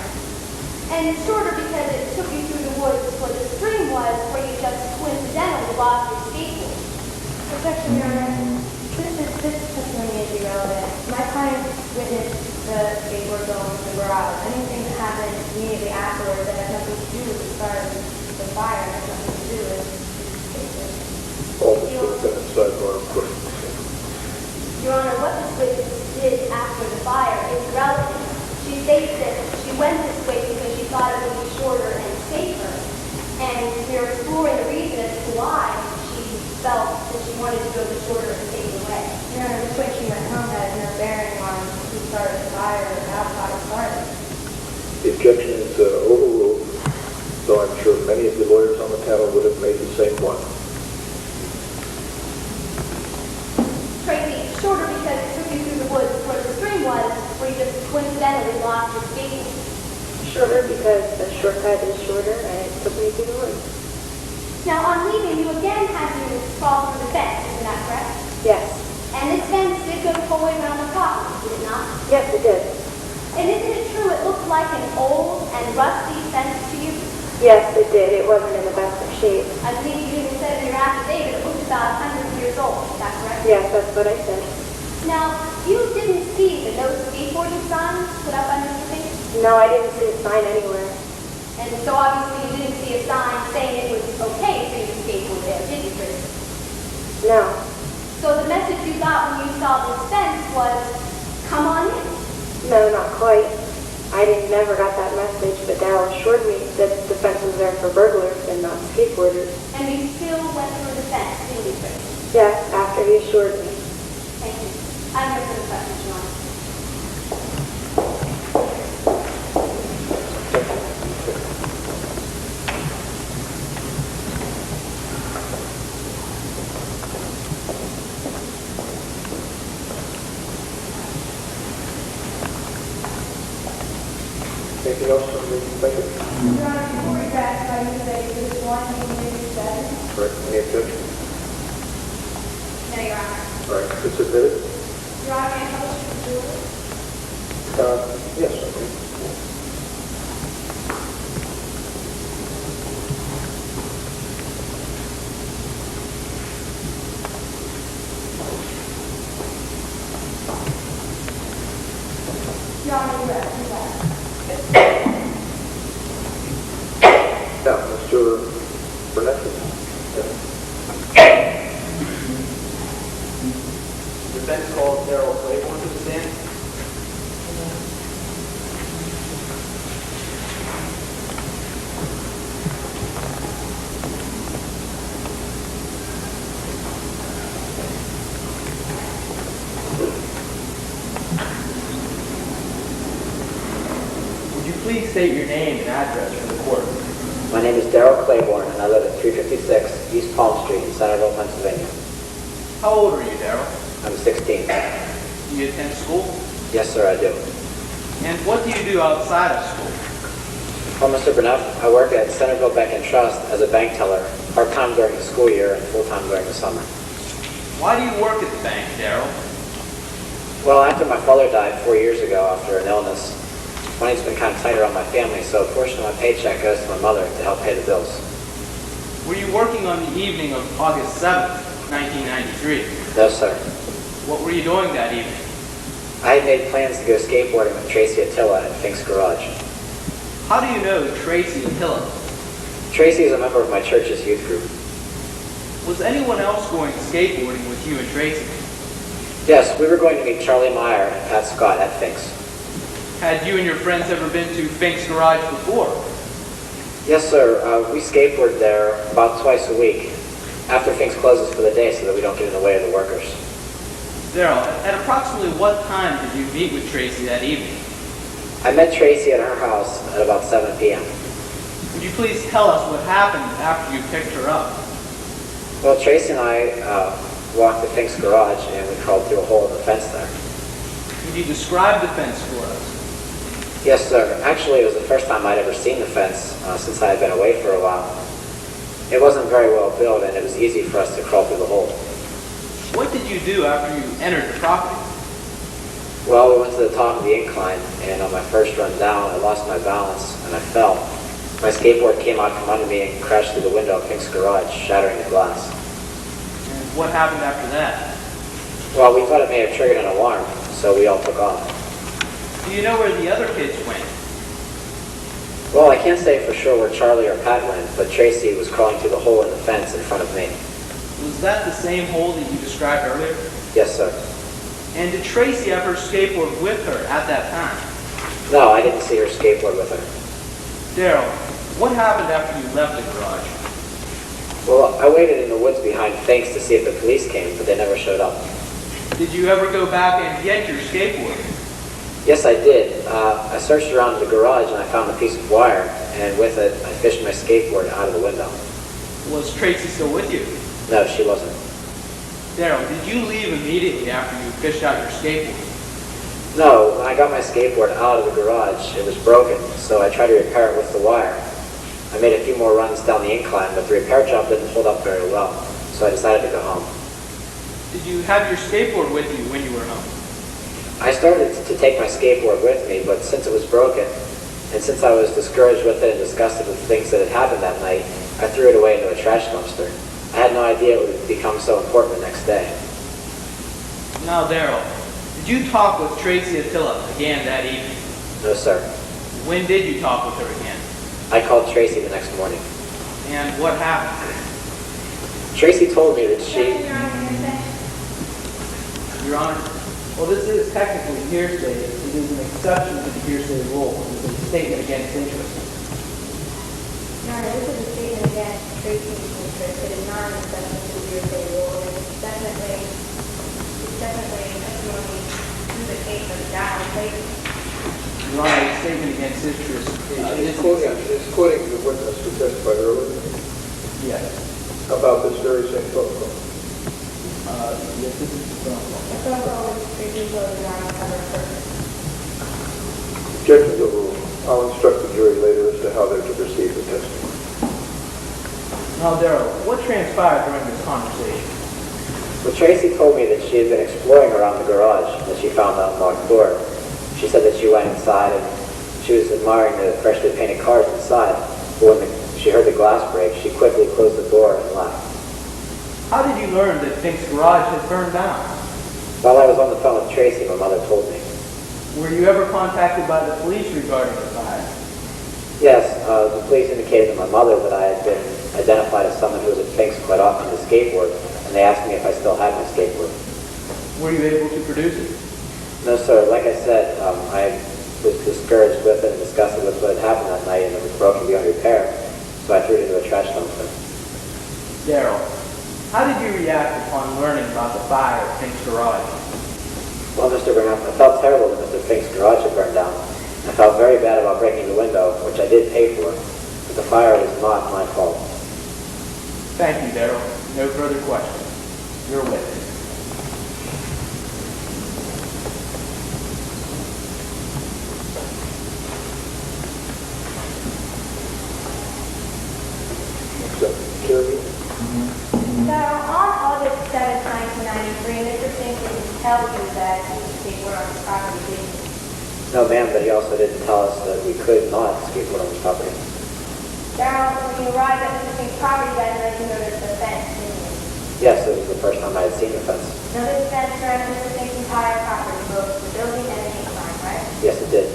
And it's shorter because it took you through the woods where the stream was, where you just coincidentally lost your skateboard. Objection, Your Honor. This testimony is irrelevant. My client witnessed the skateboard go into the garage. Anything that happened immediately afterwards that has nothing to do with the start of the fire, has nothing to do with the skateboard. All this would have been inside our question. Your Honor, what this witness did after the fire is relevant. She states that she went this way because she thought it would be shorter and safer. And we're exploring the reason as to why she felt that she wanted to go the shorter and safer way. Your Honor, this way she went home has no bearing on who started the fire or how the fire started. The objection is overruled, though I'm sure many of the lawyers on the panel would have made the same one. Shorter because the shortcut is shorter and it took me to the woods. Now, on leaving, you again had to fall through the fence, isn't that correct? Yes. And this fence did go the whole way around the property, did it not? Yes, it did. And isn't it true it looked like an old and rusty fence to you? Yes, it did. It wasn't in the best of shape. I believe you even said in your affidavit it looked about 100 years old, is that correct? Yes, that's what I said. Now, you didn't see the no skateboarding sign put up under the thing? No, I didn't see a sign anywhere. And so obviously you didn't see a sign saying it was okay for you to skateboard there, did you, Chris? No. So the message you got when you saw this fence was, come on in. No, not quite. I never got that message, but Darryl assured me that the fence was there for burglars and not skateboarders. And you still went through the fence, didn't you, Chris? Yes, after he assured me. Thank you. I have no further questions, Your Honor. Anything else from the plaintiff? Your Honor, before we ratify you say this one in 87. All right, any objection? No, Your Honor. All right, it's submitted. Your Honor, may I publish the jewelry? Yes, okay. Your Honor, you have. Now, Mr. Burnett? Defense calls Carroll Claiborne to the stand. Would you please state your name and address for the court? My name is Darrell Claiborne, and I live at 356 East Palm Street in Centerville, Pennsylvania. How old are you, Darrell? I'm 16. Do you attend school? Yes, sir, I do. And what do you do outside of school? Well, Mr. Burnett, I work at Centerville Bank and Trust as a bank teller, part-time during the school year and full-time during the summer. Why do you work at the bank, Darrell? Well, after my father died 4 years ago after an illness, money's been kind of tighter on my family, so a portion of my paycheck goes to my mother to help pay the bills. Were you working on the evening of August 7th, 1993? No, sir. What were you doing that evening? I had made plans to go skateboarding with Tracy Attila at Fink's Garage. How do you know Tracy Attila? Tracy is a member of my church's youth group. Was anyone else going skateboarding with you and Tracy? Yes, we were going to meet Charlie Meyer and Pat Scott at Fink's. Had you and your friends ever been to Fink's Garage before? Yes, sir. We skateboard there about twice a week after Fink's closes for the day so that we don't get in the way of the workers. Darrell, at approximately what time did you meet with Tracy that evening? I met Tracy at her house at about 7 p.m. Would you please tell us what happened after you picked her up? Well, Tracy and I walked to Fink's Garage and we crawled through a hole in the fence there. Could you describe the fence for us? Yes, sir. Actually, it was the first time I'd ever seen the fence since I had been away for a while. It wasn't very well built and it was easy for us to crawl through the hole. What did you do after you entered the property? Well, we went to the top of the incline, and on my first run down, I lost my balance, and I fell. My skateboard came out from under me and crashed through the window of Fink's Garage, shattering the glass. And what happened after that? Well, we thought it may have triggered an alarm, so we all took off. Do you know where the other kids went? Well, I can't say for sure where Charlie or Pat went, but Tracy was crawling through the hole in the fence in front of me. Was that the same hole that you described earlier? Yes, sir. And did Tracy have her skateboard with her at that time? No, I didn't see her skateboard with her. Darrell, what happened after you left the garage? Well, I waited in the woods behind Fink's to see if the police came, but they never showed up. Did you ever go back and get your skateboard? Yes, I did. I searched around the garage and I found a piece of wire, and with it, I fished my skateboard out of the window. Was Tracy still with you? No, she wasn't. Darrell, did you leave immediately after you fished out your skateboard? No, when I got my skateboard out of the garage, it was broken, so I tried to repair it with the wire. I made a few more runs down the incline, but the repair job didn't hold up very well, so I decided to go home. Did you have your skateboard with you when you were home? I started to take my skateboard with me, but since it was broken, and since I was discouraged with it and disgusted with things that had happened that night, I threw it away into a trash dumpster. I had no idea it would become so important the next day. Now, Darrell, did you talk with Tracy Attila again that evening? No, sir. When did you talk with her again? I called Tracy the next morning. And what happened? Tracy told me that she... Your Honor, well, this is technically hearsay. It is an exception to the hearsay rule. It is a statement against interest. Your Honor, this is a statement against Tracy's interest. It is not an exception to the hearsay rule. It's definitely testimony to the case of Darrell Clayton. Your Honor, a statement against interest. It's quoting the witness who testified earlier Yes. about this very same phone call. Yes, this is the phone call. The phone call was Tracy's was not covered first. Objections overruled. I'll instruct the jury later as to how they're to proceed with testimony. Now, Darrell, what transpired during this conversation? Well, Tracy told me that she had been exploring around the garage and that she found the unlocked door. She said that she went inside and she was admiring the freshly painted cars inside. But when she heard the glass break, she quickly closed the door and left. How did you learn that Fink's garage had burned down? While I was on the phone with Tracy, my mother told me. Were you ever contacted by the police regarding the fire? Yes, the police indicated to my mother that I had been identified as someone who was at Fink's quite often to skateboard, and they asked me if I still had my skateboard. Were you able to produce it? No, sir. Like I said, I was discouraged with it and disgusted with what had happened that night, and it was broken beyond repair, so I threw it into a trash dumpster. Darrell, how did you react upon learning about the fire at Fink's garage? Well, Mr. Burnett, I felt terrible that Mr. Fink's garage had burned down. I felt very bad about breaking the window, which I did pay for, but the fire was not my fault. Thank you, Darrell. No further questions. You're witness. So on August 7, 1993, Mr. Fink didn't tell you that he was skateboard on his property, did he? No, ma'am, but he also didn't tell us that we could not skateboard on his property. Darrell, when you arrived at Mr. Fink's property that night, you noticed the fence, didn't you? Yes, it was the first time I had seen the fence. Now this fence surrounds Mr. Fink's entire property, both the building and the incline, right? Yes, it did.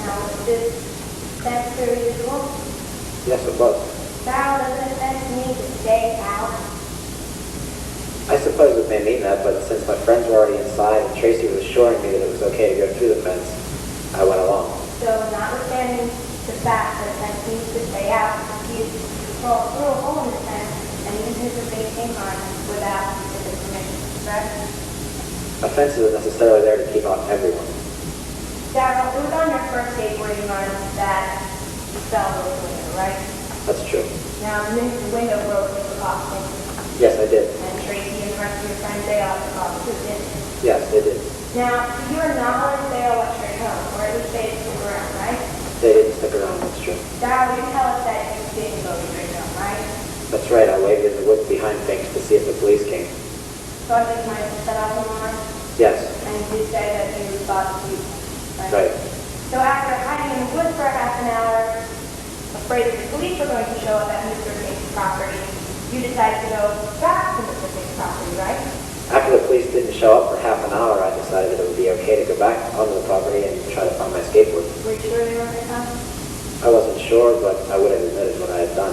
Now, was this fence very visual? Yes, it was. Darrell, doesn't this fence mean to stay out? I suppose it may mean that, but since my friends were already inside and Tracy was assuring me that it was okay to go through the fence, I went along. So, notwithstanding the fact that the fence needs to stay out, he is to crawl through a hole in the fence and use Mr. Fink's incline without specific permission, correct? A fence isn't necessarily there to keep out everyone. Darrell, it was on your first skateboarding run that you fell over the window, right? That's true. Now, the minute the window broke, you were caught thinking. Yes, I did. And Tracy and the rest of your friends, they also caught too, didn't they? Yes, they did. Now, to your knowledge, they all went straight home, or at least they didn't stick around, right? They didn't stick around, that's true. Darrell, you tell us that you didn't go straight home, right? That's right, I waited in the woods behind things to see if the police came. So I think you might have set off alarm, Yes, and you did say that you thought you, right. So after hiding in the woods for a half an hour, afraid that the police were going to show up at Mr. Fink's property, you decided to go back to Mr. Fink's property, right? After the police didn't show up for half an hour, I decided that it would be okay to go back onto the property and try to find my skateboard. Were you sure they were going to come? I wasn't sure, but I would have admitted what I had done.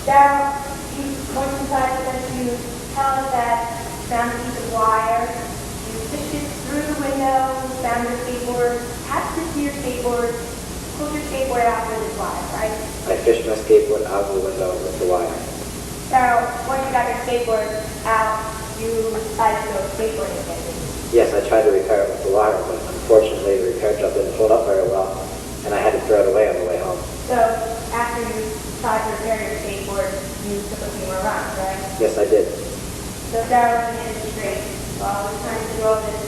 Darrell, you went inside with us, you tell us that you found a piece of wire, you fished it through the window, found your skateboard, attached it to your skateboard, pulled your skateboard out with this wire, right? I fished my skateboard out of the window with the wire. Darrell, once you got your skateboard out, you decided to go skateboarding again, didn't you? Yes, I tried to repair it with the wire, but unfortunately the repair job didn't hold up very well, and I had to throw it away on the way home. So after you tried to repair your skateboard, you took a few more runs, right? Yes, I did. So Darrell, let me get this straight. While we're trying to do all this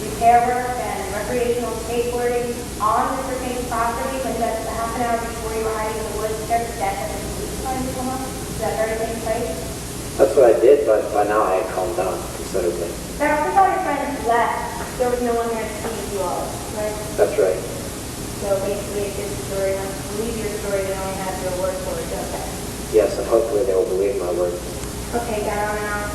repair work and recreational skateboarding on Mr. Pink's property when just a half an hour before you were hiding in the woods there to death and the police trying to come up? Is that very taking place? That's what I did, but by now I had calmed down considerably. Now, since all your friends left, there was no one there to see you all, right? That's right. So basically, if this story wants to believe your story, they only have your word for it, don't they? Yes, and hopefully they will believe my word. Okay, Carroll, now,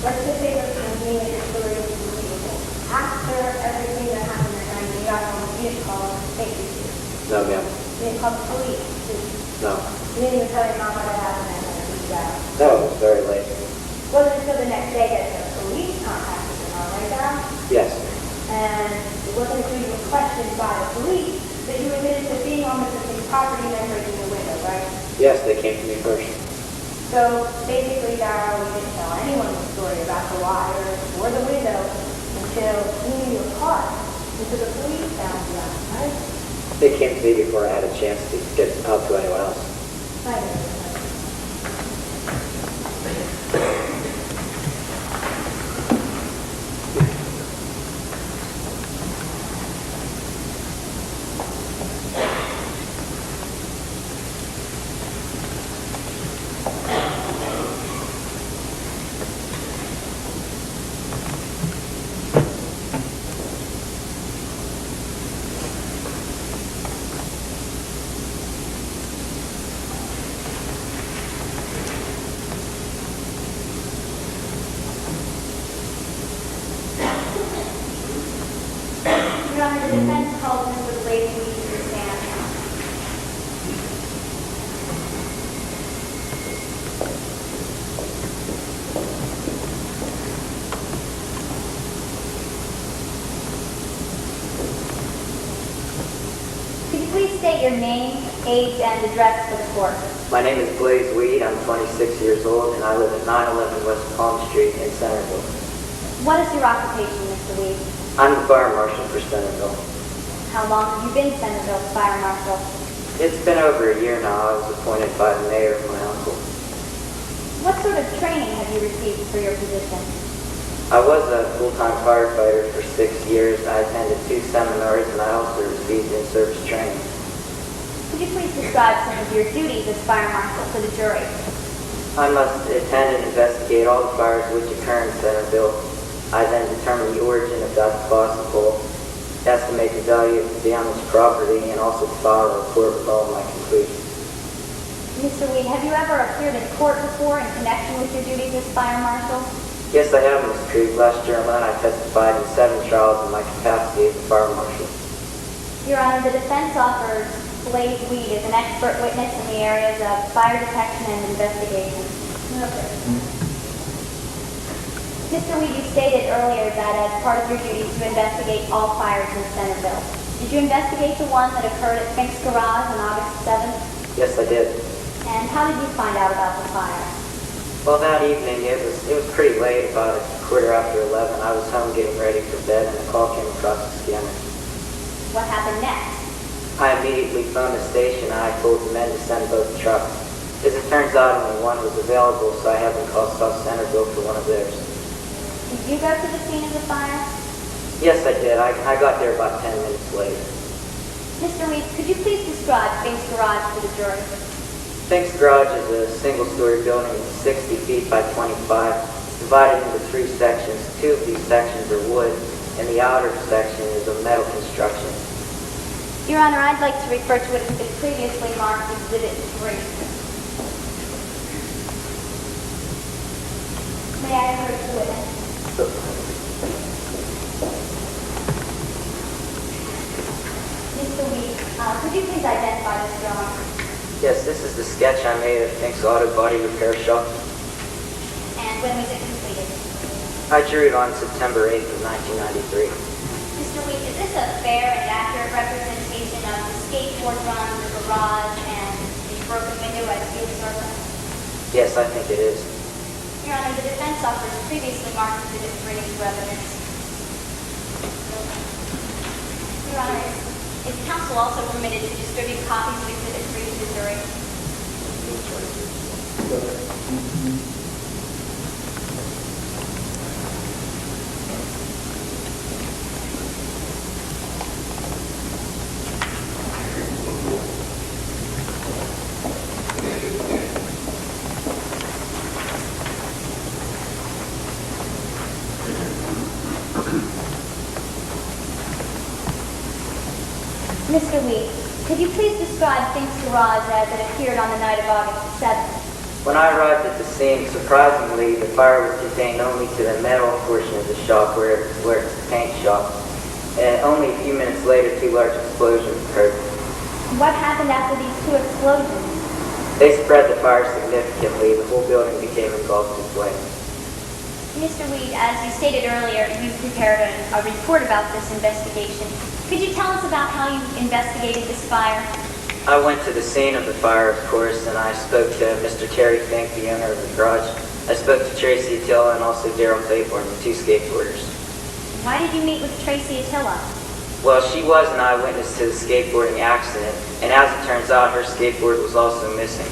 let's just say that me and your story is believable. After everything that happened that night, you got home, you didn't call and take you to. No, ma'am. You didn't call the police, did you? No. You didn't even tell your mom what had happened that night, did you? No, it was very late. Wasn't until the next day that the police contacted you, all right, Carroll? Yes. And it wasn't until you were questioned by the police that you admitted to being on Mr. Pink's property and then breaking the window, right? Yes, they came to me first. So basically, Darrell, you didn't tell anyone the story about the wire or the window until you knew you were caught, until the police found you out, right? They came to me before I had a chance to get out to anyone else. I know. Your Honor, the defense called Mr. Blake to the stand. Could you please state your name, age, and address for the court? My name is Blaze Weed. I'm 26 years old, and I live at 911 West Palm Street in Centerville. What is your occupation, Mr. Weed? I'm the fire marshal for Centerville. How long have you been Centerville's fire marshal? It's been over a year now. I was appointed by the mayor, my uncle. What sort of training have you received for your position? I was a full-time firefighter for 6 years. I attended 2 seminars, and I also received in-service training. Could you please describe some of your duties as fire marshal to the jury? I must attend and investigate all the fires which occur in Centerville. I then determine the origin if that's possible, estimate the value of the damaged property, and also file a report with all of my conclusions. Mr. Weed, have you ever appeared in court before in connection with your duties as fire marshal? Yes, I have, Ms. Krug. Last year alone, I testified in 7 trials in my capacity as a fire marshal. Your Honor, the defense offers Blaze Weed as an expert witness in the areas of fire detection and investigation. Mr. Weed, you stated earlier that as part of your duties to investigate all fires in Centerville. Did you investigate the one that occurred at Fink's Garage on August 7th? Yes, I did. And how did you find out about the fire? Well, that evening, it was pretty late, about a quarter after 11. I was home getting ready for bed, and a call came across the scanner. What happened next? I immediately phoned the station, and I told the men to send both trucks. As it turns out, only one was available, so I had them call South Centerville for one of theirs. Did you go to the scene of the fire? Yes, I did. I got there about 10 minutes late. Mr. Weed, could you please describe Fink's Garage to the jury? Fink's Garage is a single-story building 60 feet by 25. It's divided into 3 sections. 2 of these sections are wood, and the outer section is a metal construction. Your Honor, I'd like to refer to what has been previously marked Exhibit 3. May I approach the witness? Mr. Weed, could you please identify this drawing? Yes, this is the sketch I made of Fink's auto body repair shop. And when was it completed? I drew it on September 8th of 1993. Mr. Weed, is this a fair and accurate representation of the skateboard run, the garage, and the broken window at Field Circle? Yes, I think it is. Your Honor, the defense offers previously marked Exhibit 3 into evidence. Your Honor, is counsel also permitted to distribute copies of Exhibit 3 to the jury? Mr. Weed, could you please describe Fink's garage as it appeared on the night of August 7th? When I arrived at the scene, surprisingly, the fire was contained only to the metal portion of the shop where it's the paint shop. And only a few minutes later, 2 large explosions occurred. What happened after these 2 explosions? They spread the fire significantly. The whole building became engulfed in flames. Mr. Weed, as you stated earlier, you prepared a report about this investigation. Could you tell us about how you investigated this fire? I went to the scene of the fire, of course, and I spoke to Mr. Terry Fink, the owner of the garage. I spoke to Tracy Attila and also Daryl Claiborne, the 2 skateboarders. Why did you meet with Tracy Attila? Well, she was an eyewitness to the skateboarding accident, and as it turns out, her skateboard was also missing.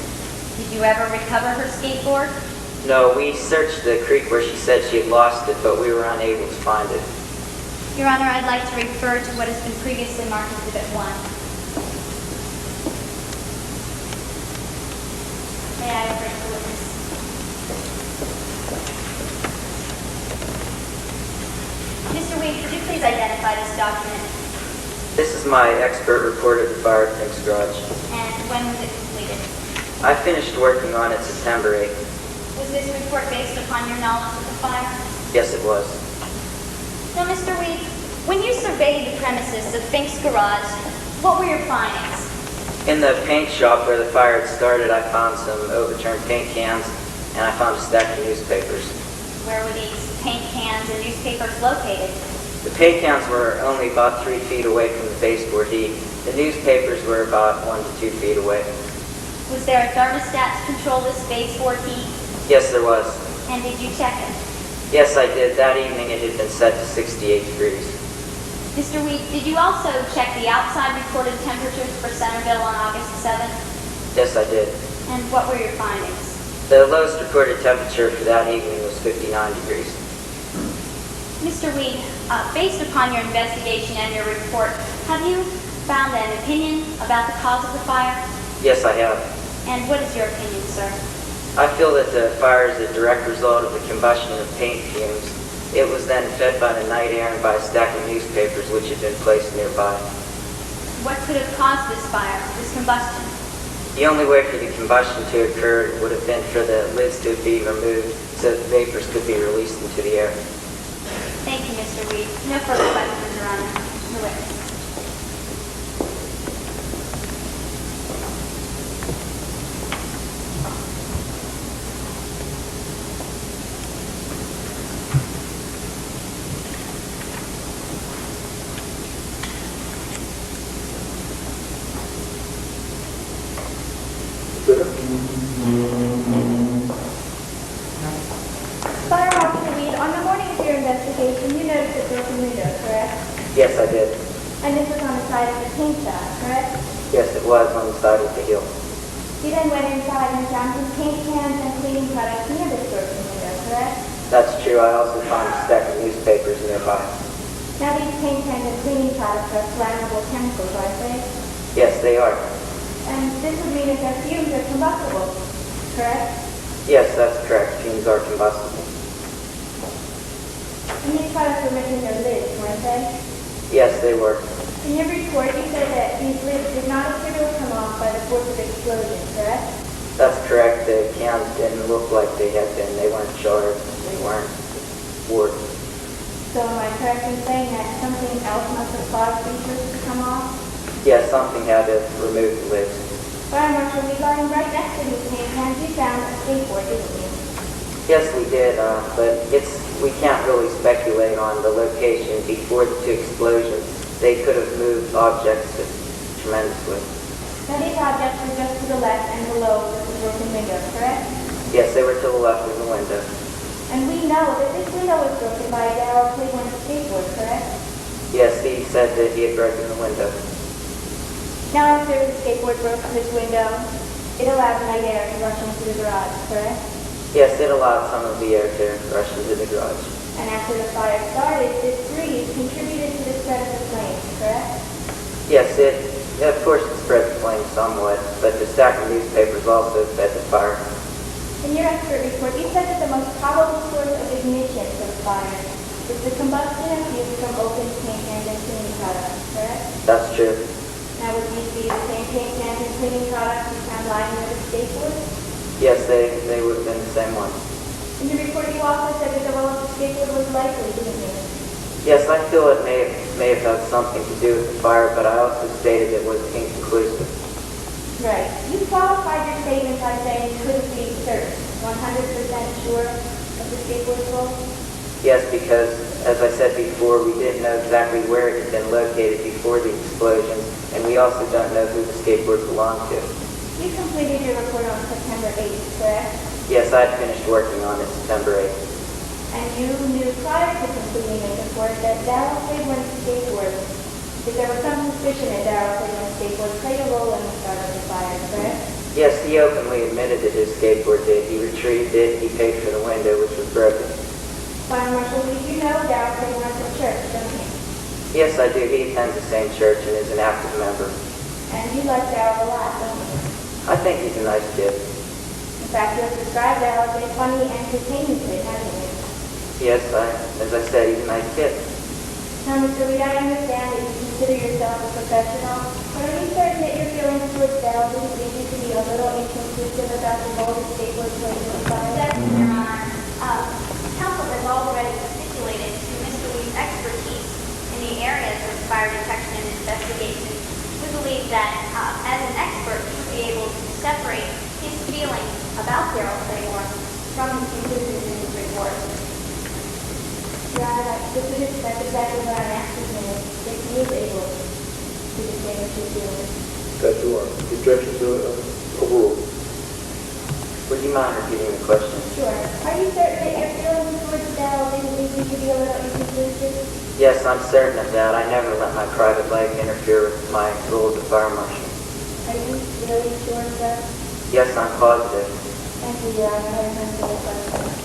Did you ever recover her skateboard? No, we searched the creek where she said she had lost it, but we were unable to find it. Your Honor, I'd like to refer to what has been previously marked Exhibit 1. May I approach the witness? Mr. Weed, could you please identify this document? This is my expert report of the fire at Fink's garage. And when was it completed? I finished working on it September 8th. Was this report based upon your knowledge of the fire? Yes, it was. Now, Mr. Weed, when you surveyed the premises of Fink's garage, what were your findings? In the paint shop where the fire had started, I found some overturned paint cans, and I found a stack of newspapers. Where were these paint cans and newspapers located? The paint cans were only about 3 feet away from the baseboard heat. The newspapers were about 1 to 2 feet away. Was there a thermostat to control this baseboard heat? Yes, there was. And did you check it? Yes, I did. That evening it had been set to 68 degrees. Mr. Weed, did you also check the outside recorded temperatures for Centerville on August 7th? Yes, I did. And what were your findings? The lowest recorded temperature for that evening was 59 degrees. Mr. Weed, based upon your investigation and your report, have you found an opinion about the cause of the fire? Yes, I have. And what is your opinion, sir? I feel that the fire is a direct result of the combustion of paint fumes. It was then fed by the night air and by a stack of newspapers which had been placed nearby. What could have caused this fire, this combustion? The only way for the combustion to occur would have been for the lids to be removed so that vapors could be released into the air. Thank you, Mr. Weed. No further questions, Your Honor. The witness. Fire Officer Weed, on the morning of your investigation, you noticed a broken window, correct? Yes, I did. And this was on the side of the paint shop, correct? Yes, it was on the side of the hill. You then went inside and found some paint cans and cleaning products near this broken window, correct? That's true. I also found a stack of newspapers nearby. Now these paint cans and cleaning products are flammable chemicals, aren't they? Yes, they are. And this would mean that their fumes are combustible, correct? Yes, that's correct. Fumes are combustible. And these products were written in their lids, weren't they? Yes, they were. In your report, you said that these lids did not appear to have come off by the force of explosion, correct? That's correct. The cans didn't look like they had been. They weren't charred. They weren't warped. So am I correct in saying that something else must have caused these lids to come off? Yes, something had to remove the lids. Fire Marshal, we lying right next to these paint cans, you found a skateboard, didn't you? Yes, we did, but we can't really speculate on the location before the 2 explosions. They could have moved objects tremendously. Now these objects were just to the left and below the broken window, correct? Yes, they were to the left of the window. And we know that this window was broken by Carroll Claiborne's skateboard, correct? Yes, he said that he had broken the window. Now after the skateboard broke this window, it allowed night air to rush into the garage, correct? Yes, it allowed some of the air to rush into the garage. And after the fire started, this breeze contributed to the spread of the flames, correct? Yes, of course it spread the flame somewhat, but the stack of newspapers also fed the fire. In your expert report, you said that the most probable source of ignition for the fire was the combustion of fumes from open paint cans and cleaning products, correct? That's true. Now, would these be the same paint cans and cleaning products you found lying near the skateboard? Yes, they would have been the same ones. In your report, you also said that the roll of the skateboard was likely, didn't you? Yes, I feel it may have had something to do with the fire, but I also stated it was inconclusive. Right. You qualified your statement by saying you couldn't be certain, 100% sure of the skateboard's role? Yes, because, as I said before, we didn't know exactly where it had been located before the explosions, and we also don't know who the skateboard belonged to. You completed your report on September 8th, correct? Yes, I had finished working on it September 8th. And you knew prior to completing the report that Darrell Claiborne's skateboard, that there was some suspicion that Darrell Claiborne's skateboard played a role in the start of the fire, correct? Yes, he openly admitted that his skateboard did. He retrieved it, he paid for the window, which was broken. Fire Marshal, you know Darrell Claiborne from church, don't you? Yes, I do. He attends the same church and is an active member. And you like Darrell a lot, don't you? I think he's a nice kid. In fact, you have described Darrell as a funny, entertaining kid, haven't you? Yes, as I said, he's a nice kid. Now, Mr. Reed, I understand that you consider yourself a professional, but are you certain that your feelings towards Darrell didn't lead you to be a little inconclusive about the role the skateboard played in the fire? Certainly, Your Honor. Counsel has already stipulated to Mr. Lee's expertise in the areas of fire detection and investigation. We believe that as an expert, he would be able to separate his feelings about Darrell Claiborne from his conclusions in his report. Your Honor, that's exactly what I'm asking him, if he is able to distinguish his feelings. That you are. The objection to overrule. Would you mind repeating the question? Sure. Are you certain that your feelings towards Darrell didn't lead you to be a little inconclusive? Yes, I'm certain of that. I never let my private life interfere with my role as a fire marshal. Are you really sure of that? Yes, I'm positive. Thank you, Your Honor. I have no further questions.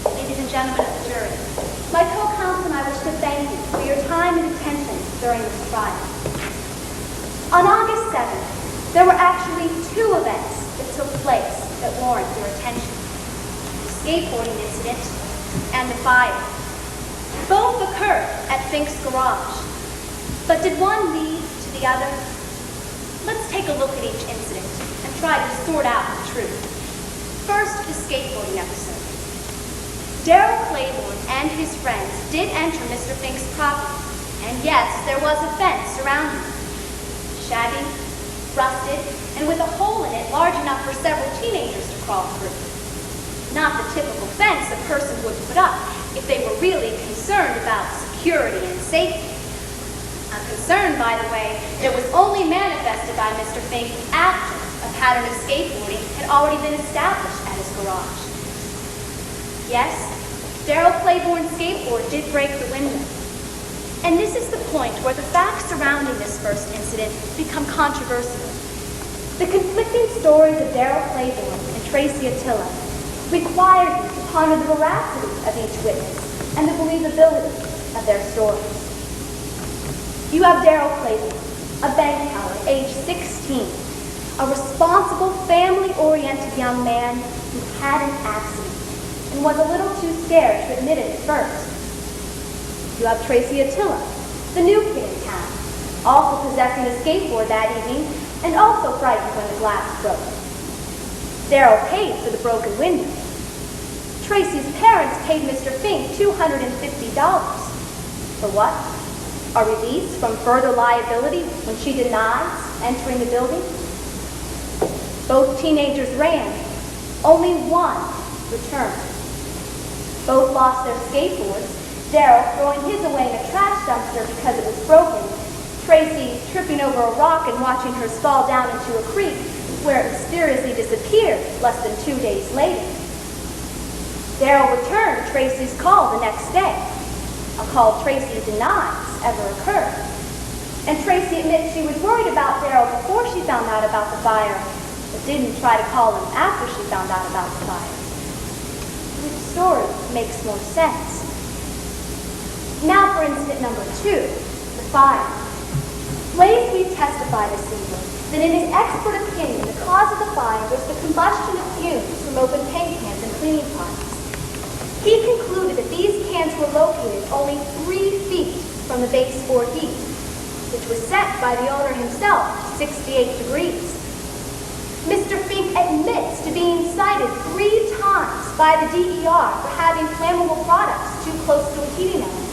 Ladies and gentlemen of the jury, my co-counsel and I wish to thank you for your time and attention during this trial. On August 7th, there were actually two events that took place that warrant your attention. The skateboarding incident and the fire. Both occurred at Fink's garage. But did one lead to the other? Let's take a look at each incident and try to sort out the truth. First, the skateboarding episode. Darrell Claiborne and his friends did enter Mr. Fink's property, and yes, there was a fence surrounding it. Shabby, rusted, and with a hole in it large enough for several teenagers to crawl through. Not the typical fence a person would put up if they were really concerned about security and safety. A concern, by the way, that was only manifested by Mr. Fink after a pattern of skateboarding had already been established at his garage. Yes, Darrell Claiborne's skateboard did break the window. And this is the point where the facts surrounding this first incident become controversial. The conflicting stories of Darrell Claiborne and Tracy Attila require you to ponder the veracity of each witness and the believability of their stories. You have Darrell Claiborne, a bank teller, age 16, a responsible, family-oriented young man who had an accident and was a little too scared to admit it at first. You have Tracy Attila, the new kid in town, also possessing a skateboard that evening and also frightened when the glass broke. Darrell paid for the broken window. Tracy's parents paid Mr. Fink $250. For what? A release from further liability when she denies entering the building? Both teenagers ran. Only one returned. Both lost their skateboards, Darrell throwing his away in a trash dumpster because it was broken, Tracy tripping over a rock and watching hers fall down into a creek, where it mysteriously disappeared less than 2 days later. Darrell returned Tracy's call the next day, a call Tracy denies ever occurred. And Tracy admits she was worried about Darrell before she found out about the fire, but didn't try to call him after she found out about the fire. Which story makes more sense? Now for incident number 2, the fire. Blaisdell testified this evening that in his expert opinion, the cause of the fire was the combustion of fumes from open paint cans and cleaning products. He concluded that these cans were located only 3 feet from the baseboard heat, which was set by the owner himself to 68 degrees. Mr. Fink admits to being cited 3 times by the DER for having flammable products too close to a heating element.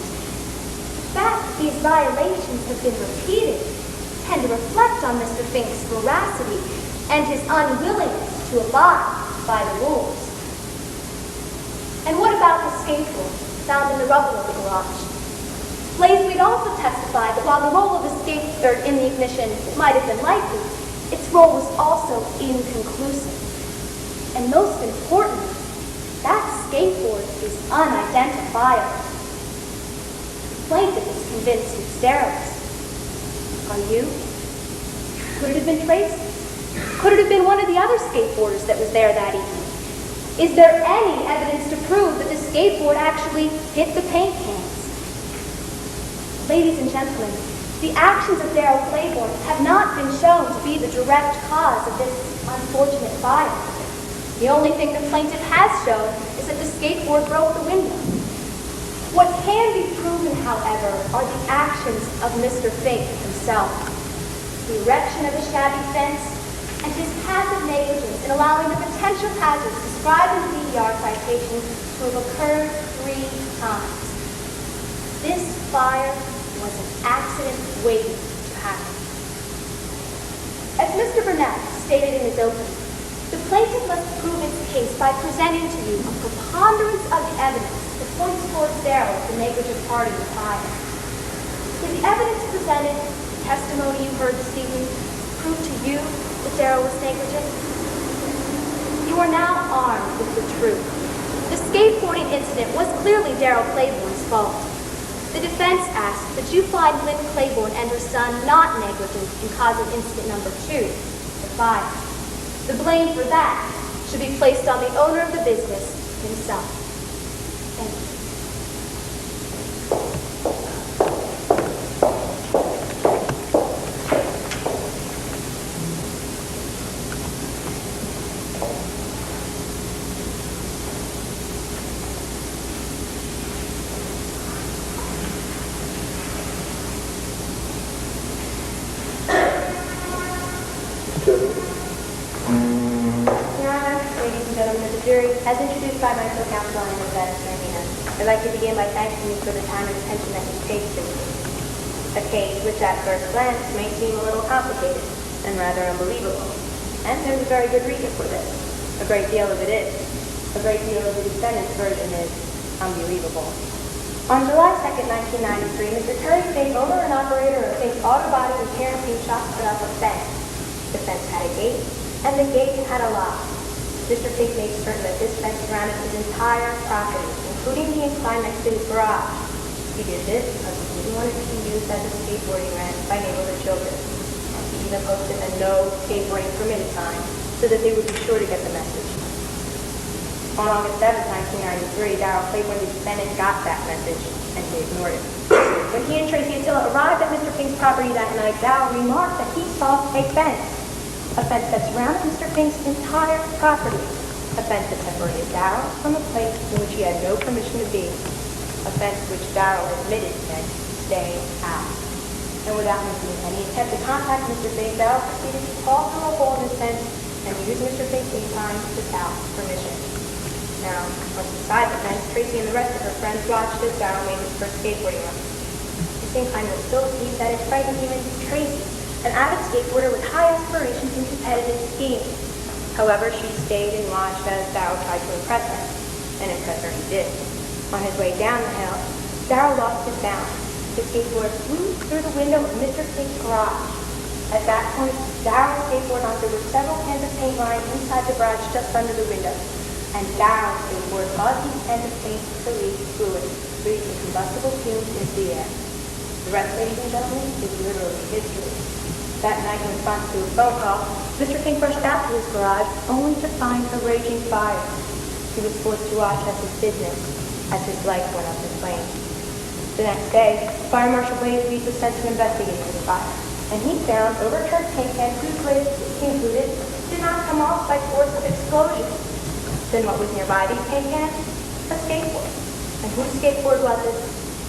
The fact that these violations have been repeated tend to reflect on Mr. Fink's veracity and his unwillingness to abide by the rules. And what about the skateboard found in the rubble of the garage? Blaisdell also testified that while the role of the skateboard in the ignition might have been likely, its role was also inconclusive. And most importantly, that skateboard is unidentifiable. The plaintiff is convinced it's Darrell's. Are you? Could it have been Tracy? Could it have been one of the other skateboarders that was there that evening? Is there any evidence to prove that the skateboard actually hit the paint cans? Ladies and gentlemen, the actions of Darrell Claiborne have not been shown to be the direct cause of this unfortunate fire. The only thing the plaintiff has shown is that the skateboard broke the window. What can be proven, however, are the actions of Mr. Fink himself. The erection of a shabby fence and his passive negligence in allowing the potential hazards described in the DER citation to have occurred 3 times. This fire was an accident waiting to happen. As Mr. Burnett stated in his opening, the plaintiff must prove its case by presenting to you a preponderance of the evidence that points towards Darrell as the negligent party in the fire. Is the evidence presented, the testimony you heard this evening, prove to you that Darrell was negligent? You are now armed with the truth. The skateboarding incident was clearly Darrell Claiborne's fault. The defense asks that you find Lynn Claiborne and her son not negligent in causing incident number 2, the fire. The blame for that should be placed on the owner of the business himself. Thank you. As introduced by my co-counsel and Ms. Serena, I'd like to begin by thanking you for the time and attention that you take to a case which at first glance may seem a little complicated and rather unbelievable. And there's a very good reason for this. A great deal of it is. A great deal of the defendant's version is unbelievable. On July 2nd, 1993, Mr. Curry Fink, owner and operator of Fink's Auto Body Repair and Paint Shop, put up a fence. The fence had a gate, and the gate had a lock. Mr. Fink made certain that this fence surrounded his entire property, including the incline next to his garage. He did this because he didn't want it to be used as a skateboarding ramp by neighborhood children. He even posted a no skateboarding permitted sign so that they would be sure to get the message. On August 7th, 1993, Darrell Claiborne, the defendant, got that message, and he ignored it. When he and Tracy Attila arrived at Mr. Fink's property that night, Darrell remarked that he saw a fence that surrounded Mr. Fink's entire property. A fence that separated Darrell from a place in which he had no permission to be. A fence which Darrell admitted meant stay out. And without making any attempt to contact Mr. Fink, Darrell proceeded to crawl through a hole in the fence and use Mr. Fink's incline without permission. Now, once inside the fence, Tracy and the rest of her friends watched as Darrell made his first skateboarding run. This incline was so steep that it frightened even Tracy, an avid skateboarder with high aspirations and competitive skiing. However, she stayed and watched as Darrell tried to impress her, and impress her he did. On his way down the hill, Darrell lost his balance. His skateboard flew through the window of Mr. Fink's garage. At that point, Darrell's skateboard onto several cans of paint lying inside the garage just under the window. and Darrell's skateboard caused the end of paint to leak fluid, releasing combustible fumes into the air. The rest, ladies and gentlemen, is literally history. That night, in response to a phone call, Mr. King rushed out to his garage only to find a raging fire. He was forced to watch as his business, as his life went up in flames. The next day, Fire Marshal Blaze Reed was sent to investigate the fire, and he found overturned paint cans whose lids, he included, did not come off by force of explosion. Then what was nearby these paint cans? A skateboard. And whose skateboard was it?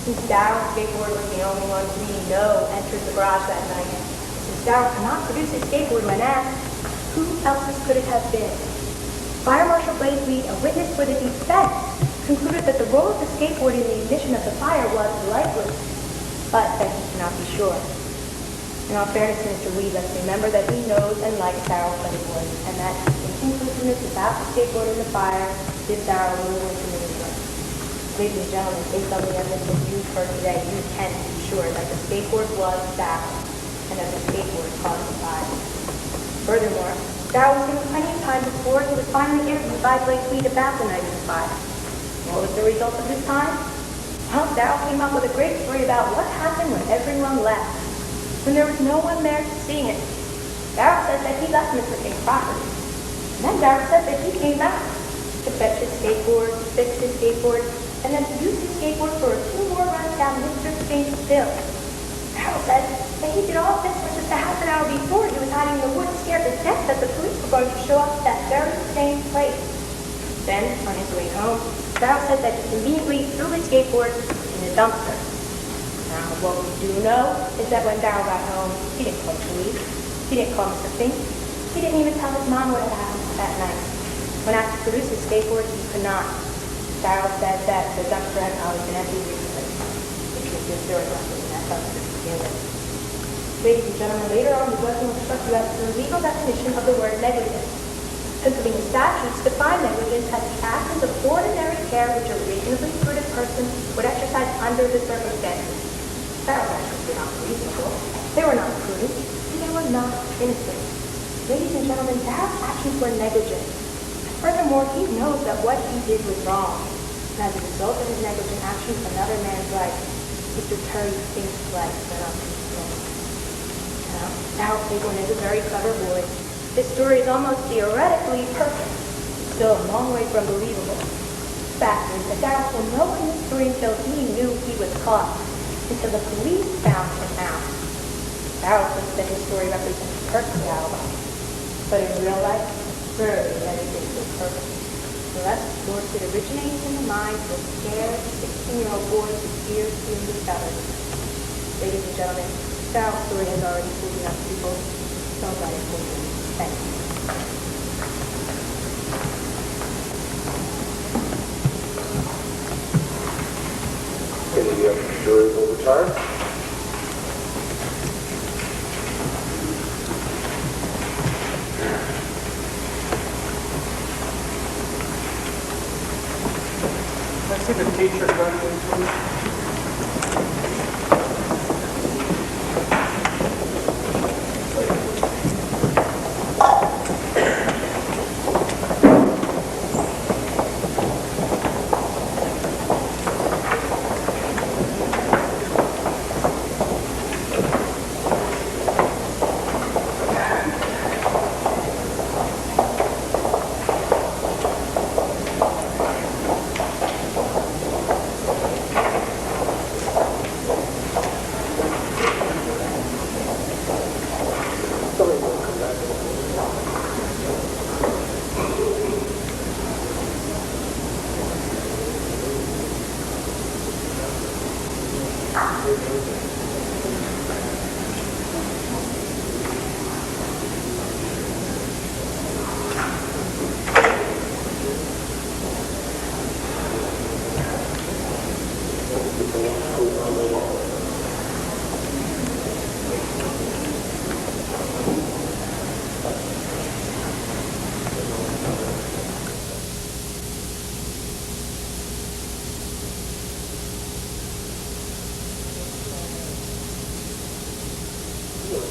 Since Darrell's skateboard was the only one we know entered the garage that night. Since Darrell could not produce his skateboard when asked, who else's could it have been? Fire Marshal Blaze Reed, a witness for the defense, concluded that the role of the skateboard in the ignition of the fire was likely, but that he cannot be sure. In all fairness to Mr. Reed, let's remember that he knows and likes Darrell Playboy, and that in conclusiveness about the skateboard in the fire gives Darrell a little intermediate. Ladies and gentlemen, based on the evidence that you've heard today, you can be sure that the skateboard was Darrell, and that the skateboard caused the fire. Furthermore, Darrell was given plenty of time before he was finally interviewed by Blaze Reed about the night of the fire. What was the result of this time? Well, Darrell came up with a great story about what happened when everyone left, when there was no one there to see him. Darrell said that he left Mr. King's property. And then Darrell said that he came back to fetch his skateboard, to fix his skateboard, and then to use his skateboard for a few more runs down Mr. King's hill. Darrell said that he did all this for just a half an hour before he was hiding in the woods, scared to death that the police were going to show up at that very same place. Then, on his way home, Darrell said that he conveniently threw his skateboard in the dumpster. Now, what we do know is that when Darrell got home, he didn't call police. He didn't call Mr. Fink. He didn't even tell his mom what had happened that night. When asked to produce his skateboard, he could not. Darrell said that the dumpster had always been empty recently, which was his story roughly in that dumpster to begin with. Ladies and gentlemen, later on, the judge will instruct you as to the legal definition of the word negligence. Pennsylvania statutes define negligence as the absence of ordinary care which a reasonably prudent person would exercise under the circumstances. Darrell's actions were not reasonable, they were not prudent, and they were not innocent. Ladies and gentlemen, Darrell's actions were negligent. Furthermore, he knows that what he did was wrong, and as a result of his negligent actions, another man's life, Mr. Terry Fink's life, went up in flames. Now, Darrell Claiborne is a very clever boy. His story is almost theoretically perfect, still a long way from believable. The fact is that Darrell will know in this story until he knew he was caught, until the police found him out. Darrell thinks that his story represents a perfect alibi, but in real life, rarely anything is perfect. Unless, of course, it originates in the minds of scared 16-year-old boys who fear being discovered. Ladies and gentlemen, Darrell's story has already fooled enough people. Don't let it fool you. Thank you. Okay, the jury will retire. Let's see the teacher question, please.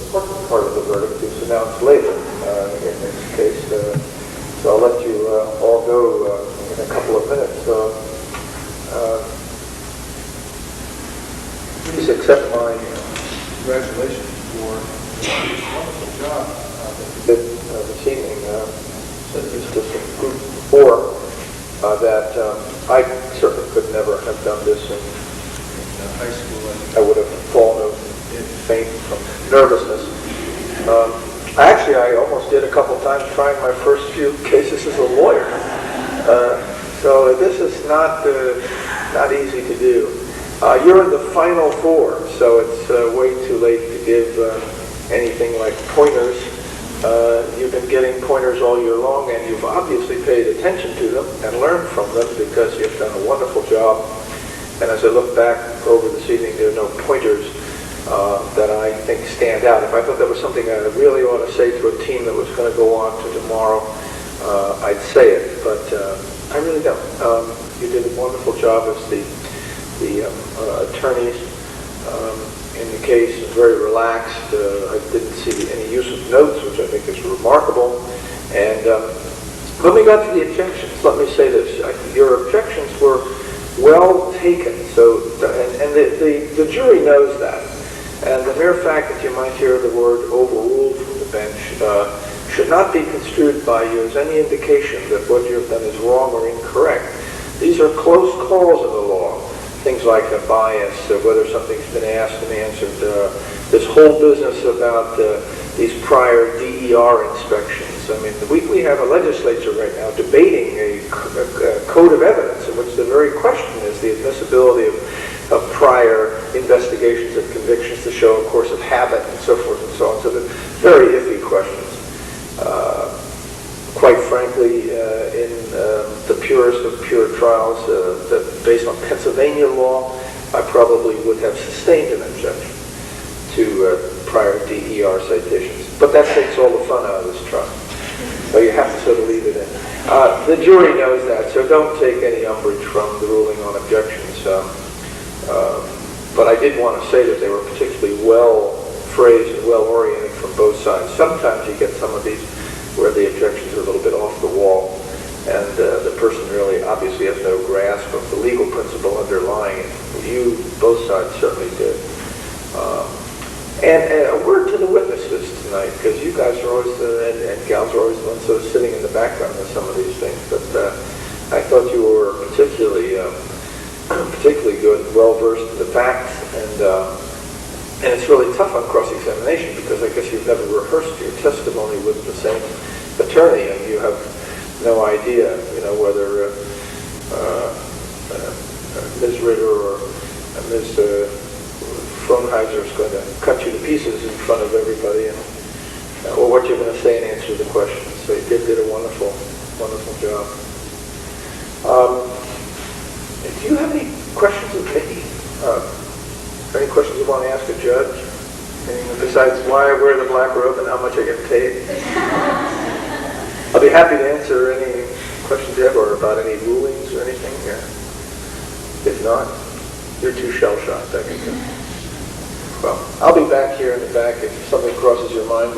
Important part of the verdict is announced later in this case. So I'll let you all go in a couple of minutes. Please accept my congratulations for this wonderful job that you did this evening. It's just a proof before that I certainly could never have done this in high school. I would have fallen in faint from nervousness. I almost did a couple times trying my first few cases as a lawyer. So this is not easy to do. You're in the final four, so it's way too late to give anything like pointers. You've been getting pointers all year long, and you've obviously paid attention to them and learned from them because you've done a wonderful job. And as I look back over this evening, there are no pointers that I think stand out. If I thought there was something I really ought to say to a team that was going to go on to tomorrow, I'd say it, but I really don't. You did a wonderful job as the attorneys in the case, very relaxed. I didn't see any use of notes, which I think is remarkable. And when we got to the objections, let me say this. Your objections were well taken, and the jury knows that. And the mere fact that you might hear the word overruled from the bench should not be construed by you as any indication that what you have done is wrong or incorrect. These are close calls in the law. Things like a bias, whether something's been asked and answered, this whole business about these prior DER inspections. I mean, we have a legislature right now debating a code of evidence in which the very question is the admissibility of prior investigations and convictions to show a course of habit and so forth and so on. So they're very iffy questions. Quite frankly, in the purest of pure trials, that based on Pennsylvania law, I probably would have sustained an objection to prior DER citations. But that takes all the fun out of this trial. So you have to sort of leave it in. The jury knows that, so don't take any umbrage from the ruling on objections. But I did want to say that they were particularly well phrased and well oriented from both sides. Sometimes you get some of these where the objections are a little bit off the wall, and the person really obviously has no grasp of the legal principle underlying it. You, both sides, certainly did. And a word to the witnesses tonight, because you guys are always, and gals are always the ones sort of sitting in the background of some of these things, but I thought you were particularly good, well-versed in the facts, and it's really tough on cross-examination because I guess you've never rehearsed your testimony with the same attorney, and you have no idea, whether Ms. Ritter or Ms. Frohnheiser is going to cut you to pieces in front of everybody, or what you're going to say and answer the questions. So you did a wonderful, wonderful job. Do you have any questions of me? Any questions you want to ask a judge? Anything besides why I wear the black robe and how much I get paid? I'll be happy to answer any questions you have or about any rulings or anything. Yeah. If not, you're too shell-shocked, I think. Well, I'll be back here in the back if something crosses your mind.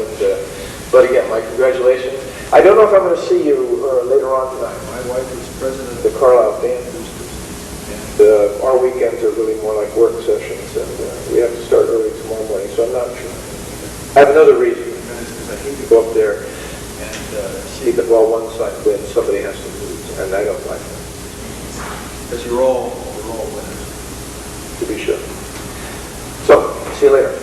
But again, my congratulations. I don't know if I'm going to see you later on tonight. My wife is president of the Carroll Band Boosters. And our weekends are really more like work sessions, and we have to start early tomorrow morning, so I'm not sure. I have another reason, because I hate to go up there and see that while one side wins, somebody has to lose, and I don't like that. Because you're all winners. To be sure. So, see you later.